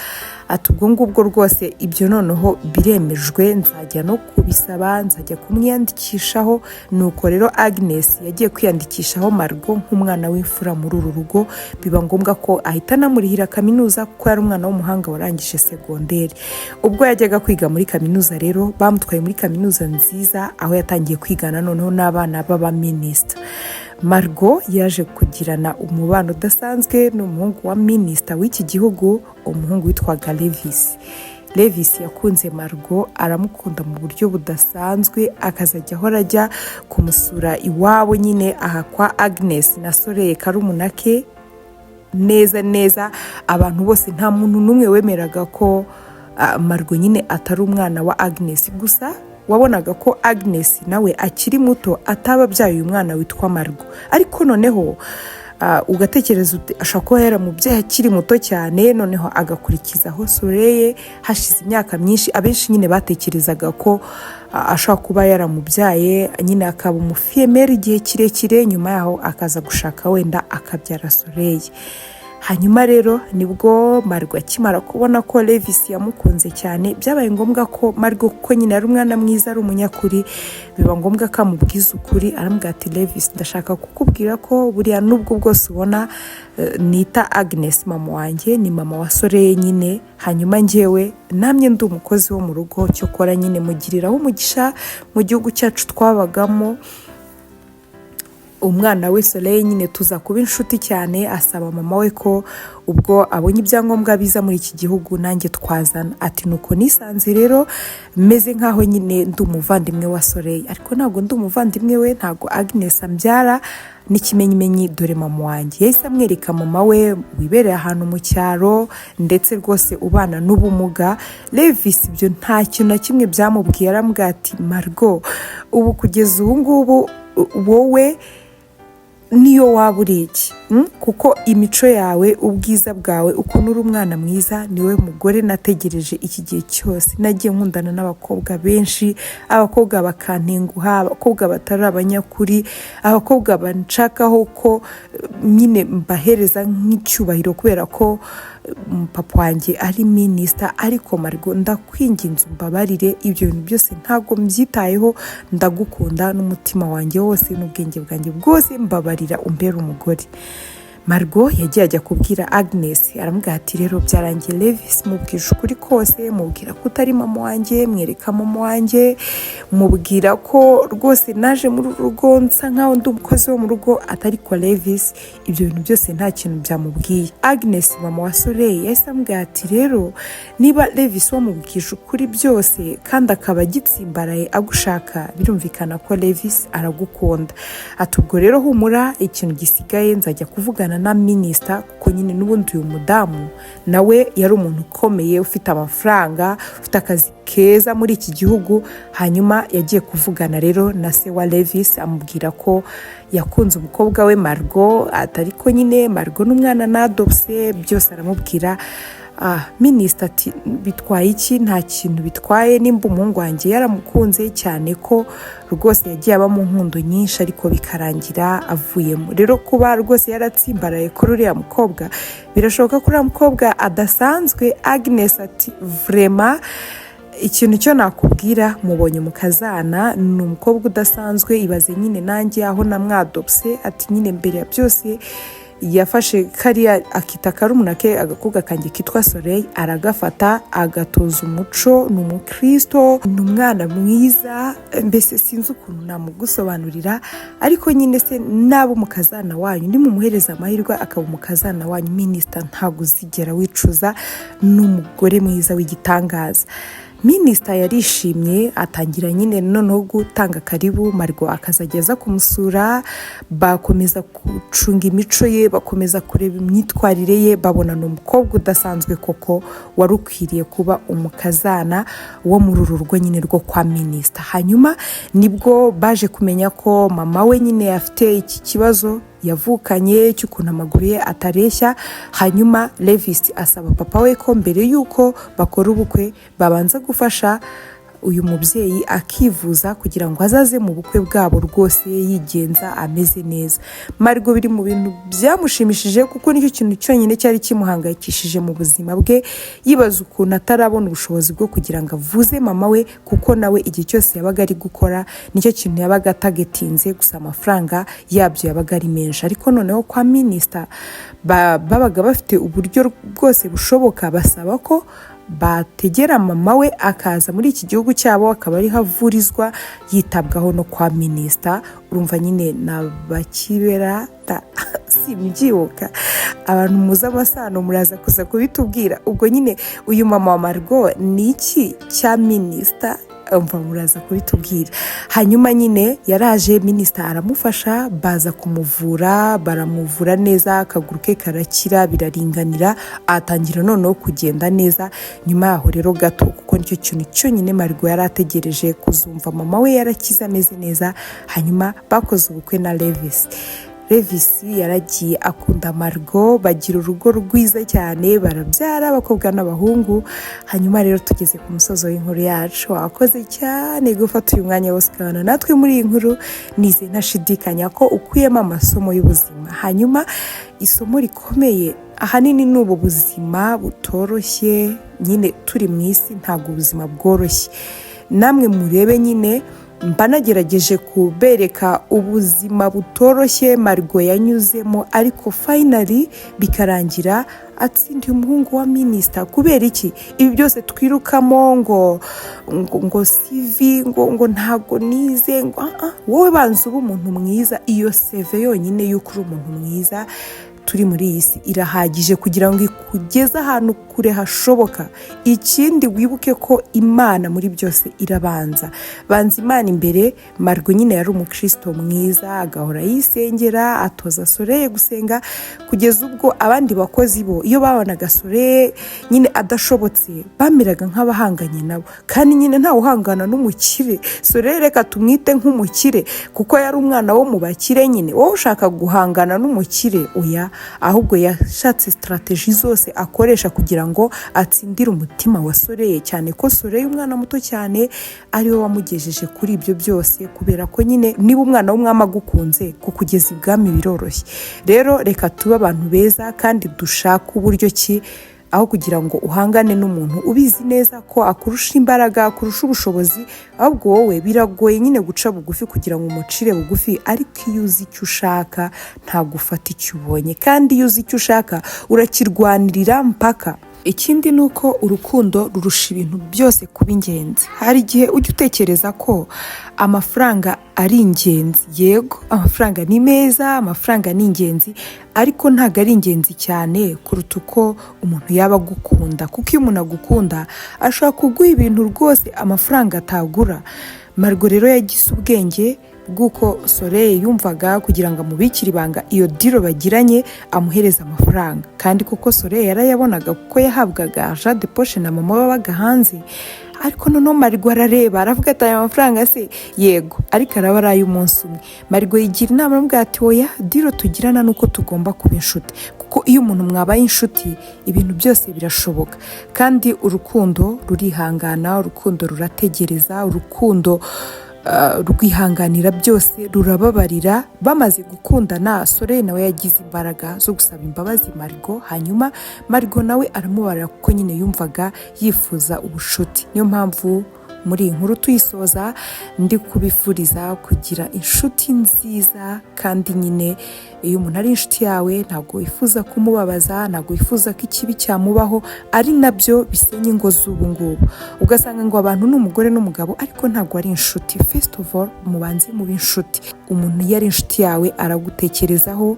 atubwo ngubwo rwose ibyo noneho biremejwe, nzajya no kubisaba, nzajya kumwiyandikishaho. Nuko rero Agnes yagiye kwiyandikishaho Margot nk'umwana w'imfura muri uru rugo, biba ngombwa ko ahita anamurihira kaminuza kuko yari umwana w'umuhanga warangije segonderi. Ubwo yajyaga kwiga muri kaminuza rero bamutwaye muri kaminuza Nziza, aho yatangiye kwigana noneho n'abana b'abaminisita. Margot yaje kugirana umubano udasanzwe n'umuhungu wa minisita w'iki gihugu, umuhungu witwaga Levis yakunze Margot, aramukunda mu buryo budasanzwe, akazajya ahora ajya kumusura iwabo nyine aha kwa Agnes na Soleil karumuna ke. Neza abantu bose nta muntu n'umwe wemeraga ko Margot nyine atari umwana wa Agnes, gusa wabonaga ko Agnes nawe akiri muto ataba abyaye uyu mwana witwa Margot. Ariko noneho ugatekereza ashaka kuba yaramubyaye akiri muto cyane, noneho agakurikizaho Soleil hashize imyaka myinshi. Abenshi nyine batekerezaga ko ashaka kuba yaramubyaye nyine akaba umufiyemeri igihe kirekire, nyuma yaho akaza gushaka wenda akabyara Soleil. Hanyuma rero nibwo Margot akimara kubona ko Levis yamukunze cyane, byabaye ngombwa ko Margot, kuko nyine ari umwana mwiza, ari umunyakuri, biba ngombwa ko amubwiza ukuri. Aramubwira ati Levis, ndashaka kukubwira ko buriya nubwo bwose ubona nita Agnes mama wanjye, ni mama wa Soleil nyine. Hanyuma njyewe namye ndi umukozi wo mu rugo, cyokora nyine mugiriraho umugisha mu gihugu cyacu twabagamo. Umwana we Soleil nyine tuza kuba inshuti cyane, asaba mama we ko ubwo abonye ibyangombwa biza muri iki gihugu nanjye twazana. Ati nuko nisanze rero meze nkaho nyine ndi umuvandimwe wa Soleil, ariko ntabwo ndi umuvandimwe we, ntabwo Agnes ambyara, n'ikimenyimenyi dore mama wanjye. Yahise amwereka mama we wibereye ahantu mu cyaro, ndetse rwose ubana n'ubumuga. Levis ibyo nta kintu na kimwe byamubwiye, aramubwira ati Margot, ubu kugeza ubu ngubu wowe niyo waba uri iki, kuko imico yawe, ubwiza bwawe, ukuntu uri umwana mwiza, niwe mugore nategereje iki gihe cyose. Nagiye nkundana n'abakobwa benshi, abakobwa bakantenguha, abakobwa batari abanyakuri, abakobwa banshakaho ko nyine mbahereza nk'icyubahiro kubera ko papa wanjye ari minisita. Ariko Margot, ndakwinginze umbabarire, ibyo bintu byose ntabwo mbyitayeho, ndagukunda n'umutima wanjye wose n'ubwenge bwanjye bwose, mbabarira umbere umugore. Margot yagiye ajya kubwira Agnes, aramubwira ati rero byarangiye Levis, mubwije ukuri kose, mubwira ko utari mama wanjye, mwereka mama wanjye, mubwira ko rwose naje muri rugo nsa nkaho ndi umukozi wo mu rugo, atari ko Levis ibyo bintu byose nta kintu byamubwiye. Agnes mama wa Soleil yahise amubwira ati rero niba Levis wamubwije ukuri byose kandi akaba agitsimbaraye agushaka, birumvikana ko Levis aragukunda. Ati ubwo rero humura, ikintu gisigaye nzajya kuvugana na minisita, kuko nyine n'ubundi uyu mudamu nawe yari umuntu ukomeye, ufite amafaranga, ufite akazi keza muri iki gihugu. Hanyuma yagiye kuvugana rero na se wa Levis, amubwira ko yakunze umukobwa we Margot, atari ko nyine Margot n'umwana nadopse, byose aramubwira. Minisita ati bitwaye iki? Nta kintu bitwaye, nimba umuhungu wanjye yaramukunze cyane ko rwose yagiye aba mu nkundo nyinshi ariko bikarangira avuyemo. Rero kuba rwose yaratsimbaraye kuri uriya mukobwa, birashoboka ko uriya mukobwa adasanzwe. Agnes ati vraiment ikintu cyo nakubwira, mubonye umukazana, ni umukobwa udasanzwe, ibaze nyine nanjye aho namwadopse. Ati nyine mbere ya byose yafashe kariya akita karumuna ke, agakobwa kanjye kitwa Soleil, aragafata agatoza umuco, ni umukristo, ni umwana mwiza, mbese sinzi ukuntu namugusobanurira. Ariko nyine se naba umukazana wanyu, ndi mumuhereza amahirwe akaba umukazana wanyu, minisita ntabwo uzigera wicuza, ni umugore mwiza w'igitangaza. Minisita yarishimye atangira nyine noneho gutanga karibu Margo akazajya aza kumusura, bakomeza gucunga imico ye, bakomeza kureba imyitwarire ye, babona ni umukobwa udasanzwe koko wari ukwiriye kuba umukazana wo muri uru rugo nyine rwo kwa Minisita. Hanyuma nibwo baje kumenya ko mama we nyine afite iki kibazo yavukanye cy'ukuntu amaguru ye atareshya. Hanyuma Levis asaba papa we ko mbere y'uko bakora ubukwe babanza gufasha uyu mubyeyi akivuza kugira ngo azaze mu bukwe bwabo rwose yigenza ameze neza. Margo biri mu bintu byamushimishije kuko nicyo kintu cyonyine cyari kimuhangayikishije mu buzima bwe, yibaza ukuntu atarabona ubushobozi bwo kugira ngo avuze mama we, kuko nawe igihe cyose yabaga ari gukora nicyo kintu yabaga atagetinze, gusa amafaranga yabyo yabaga ari menshi. Ariko noneho kwa Minisita babaga bafite uburyo bwose bushoboka, basaba ko bategera mama we akaza muri iki gihugu cyabo akaba ari havurizwa yitabwaho no kwa Minisita. Urumva nyine nabakibera simbyibuka, abantu muzi amasano muraza kuza kubitubwira. Ubwo nyine uyu mama wa Margo ni iki cya Minisita, umva muraza kubitubwira. Hanyuma nyine yaraje, Minisita aramufasha, baza kumuvura, baramuvura neza, akaguru ke karakira biraringanira, atangira noneho kugenda neza. Nyuma yaho rero gato, kuko nicyo kintu cyonyine Margo yari ategereje kuzumva mama we yarakize ameze neza. Hanyuma bakoze ubukwe na Levis yaragiye akunda Margo, bagira urugo rwiza cyane, barabyara abakobwa n'abahungu. Hanyuma rero tugeze ku musozo w'inkuru yacu. Wakoze cyane gufata uyu mwanya wose ukabana natwe muri iyi nkuru, nize ntashidikanya ko ukuyemo amasomo y'ubuzima. Hanyuma isomo rikomeye ahanini ni ubu buzima butoroshye, nyine turi mu isi ntabwo ubuzima bworoshye. Namwe murebe nyine mba nagerageje kubereka ubuzima butoroshye Margo yanyuzemo, ariko finally bikarangira atsindiye umuhungu wa Minisita. Kubera iki ibi byose twirukamo ngo CV ngo ntago nize wowe banza uba umuntu mwiza. Iyo CV yonyine y'uko uri umuntu mwiza turi muri iyi si irahagije kugira ngo ikugeze ahantu kure hashoboka. Ikindi wibuke ko Imana muri byose irabanza, banza Imana imbere. Margo nyine yari umukristo mwiza, agahora yisengera, atoza Soreye gusenga, kugeza ubwo abandi bakozi bo iyo babonaga Soreye nyine adashobotse bameraga nk'abahanganye nabo. Kandi nyine ntawe uhangana n'umukire. Soreye reka tumwite nk'umukire kuko yari umwana wo mu bakire. Nyine wowe ushaka guhangana n'umukire, oya, ahubwo yashatse strategy zose akoresha kugira ngo atsindire umutima wa Soreye, cyane ko Soreye umwana muto cyane ari we wamugejeje kuri ibyo byose. Kubera ko nyine niba umwana w'umwami agukunze, kukugeza ibwami biroroshye. Rero reka tube abantu beza kandi dushaka uburyo ki, aho kugira ngo uhangane n'umuntu ubizi neza ko akurusha imbaraga, akurusha ubushobozi, ahubwo wowe biragoye nyine guca bugufi kugira ngo umucire bugufi. Ariko iyo uzi icyo ushaka ntabwo ufata icyo ubonye, kandi iyo uzi icyo ushaka urakirwanirira mpaka. Ikindi ni uko urukundo rurusha ibintu byose kuba ingenzi. Hari igihe ujya utekereza ko amafaranga ari ingenzi. Yego, amafaranga ni meza, amafaranga ni ingenzi, ariko ntabwo ari ingenzi cyane kuruta uko umuntu yaba agukunda. Kuko iyo umuntu agukunda ashobora kuguha ibintu rwose amafaranga atagura. Margo rero yagize ubwenge bw'uko Soreye yumvaga kugira ngo amubikire ibanga iyo diro bagiranye amuhereza amafaranga. Kandi kuko Soreye yarayabonaga kuko yahabwaga argent de poche na mama wabaga hanze. Ariko noneho Margo arareba aravuga ati aya mafaranga se yego, ariko araba ari ay'umunsi umwe. Margo yigira inama aramubwira ati oya, diro tugirana nuko tugomba kuba inshuti, kuko iyo umuntu mwabaye inshuti ibintu byose birashoboka. Kandi urukundo rurihangana, urukundo rurategereza, urukundo rwihanganira byose, rurababarira. Bamaze gukundana Soreye nawe yagize imbaraga zo gusaba imbabazi Margo. Hanyuma Margo nawe aramubarira kuko nyine yumvaga yifuza ubushuti. Niyo mpamvu muri iyi nkuru tuyisoza ndi kubifuriza kugira inshuti nziza. Kandi nyine iyo umuntu ari inshuti yawe ntabwo wifuza kumubabaza, ntabwo wifuza ko ikibi cyamubaho, ari nabyo bisenya ingo z'ubu ngubu. Ugasanga ngo abantu ni umugore n'umugabo ariko ntabwo ari inshuti. First of all mubanze mube inshuti. Umuntu iyo ari inshuti yawe aragutekerezaho,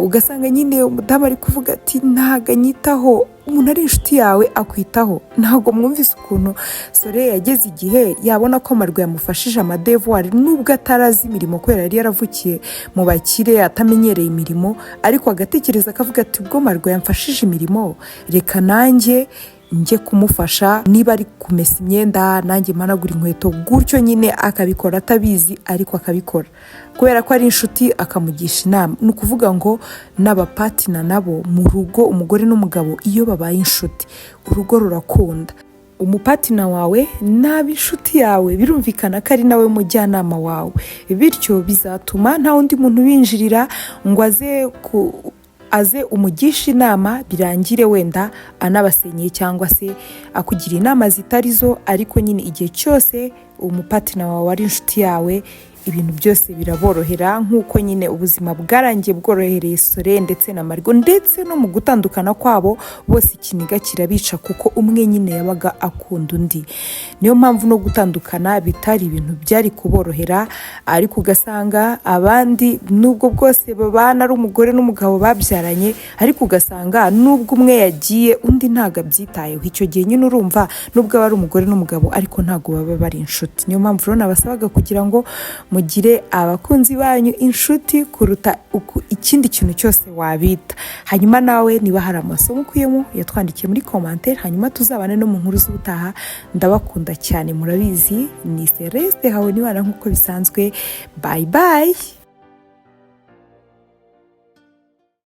ugasanga nyine umudamu ari kuvuga ati ntago anyitaho. Umuntu ari inshuti yawe akwitaho. Ntabwo mwumvise ukuntu Sore yageze igihe yabona ko amarwa yamufashije amadevuwari nubwo atarazi imirimo kubera yari yaravukiye mu bakire atamenyereye imirimo, ariko agatekereza akavuga ati ubwo marwa yamfashije imirimo reka nanjye njye kumufasha, niba ari kumesa imyenda nanjye managura inkweto, gutyo nyine akabikora atabizi ariko akabikora kubera ko ari inshuti akamugisha inama. Ni ukuvuga ngo n'abapatina nabo mu rugo, umugore n'umugabo iyo babaye inshuti urugo rurakunda. Umupatina wawe naba inshuti yawe birumvikana ko ari nawe mujyanama wawe, bityo bizatuma nta wundi muntu binjirira ngo aze umugisha inama birangire wenda anabasenyeye cyangwa se akugira inama zitari zo. Ariko nyine igihe cyose umupatina wawe ari inshuti yawe ibintu byose biraborohera, nk'uko nyine ubuzima bwarangiye bworohereye Sore ndetse na Marigo, ndetse no mu gutandukana kwabo bose ikiniga kirabica kuko umwe nyine yabaga akunda undi. Niyo mpamvu no gutandukana bitari ibintu byari kuborohera, ariko ugasanga abandi nubwo bwose babana ari umugore n'umugabo babyaranye, ariko ugasanga nubwo umwe yagiye undi ntago abyitayeho. Icyo gihe nyine urumva nubwo aba ari umugore n'umugabo ariko ntago baba bari inshuti. Niyo mpamvu rero nabasabaga kugira ngo mugire abakunzi banyu inshuti kuruta ikindi kintu cyose wabita. Hanyuma nawe niba hari amasomo ukuyemo yatwandikiye muri commentaire, hanyuma tuzabane no mu nkuru z'ubutaha. Ndabakunda cyane, murabizi ni Celeste hawe nibana nk'uko bisanzwe. Bye bye.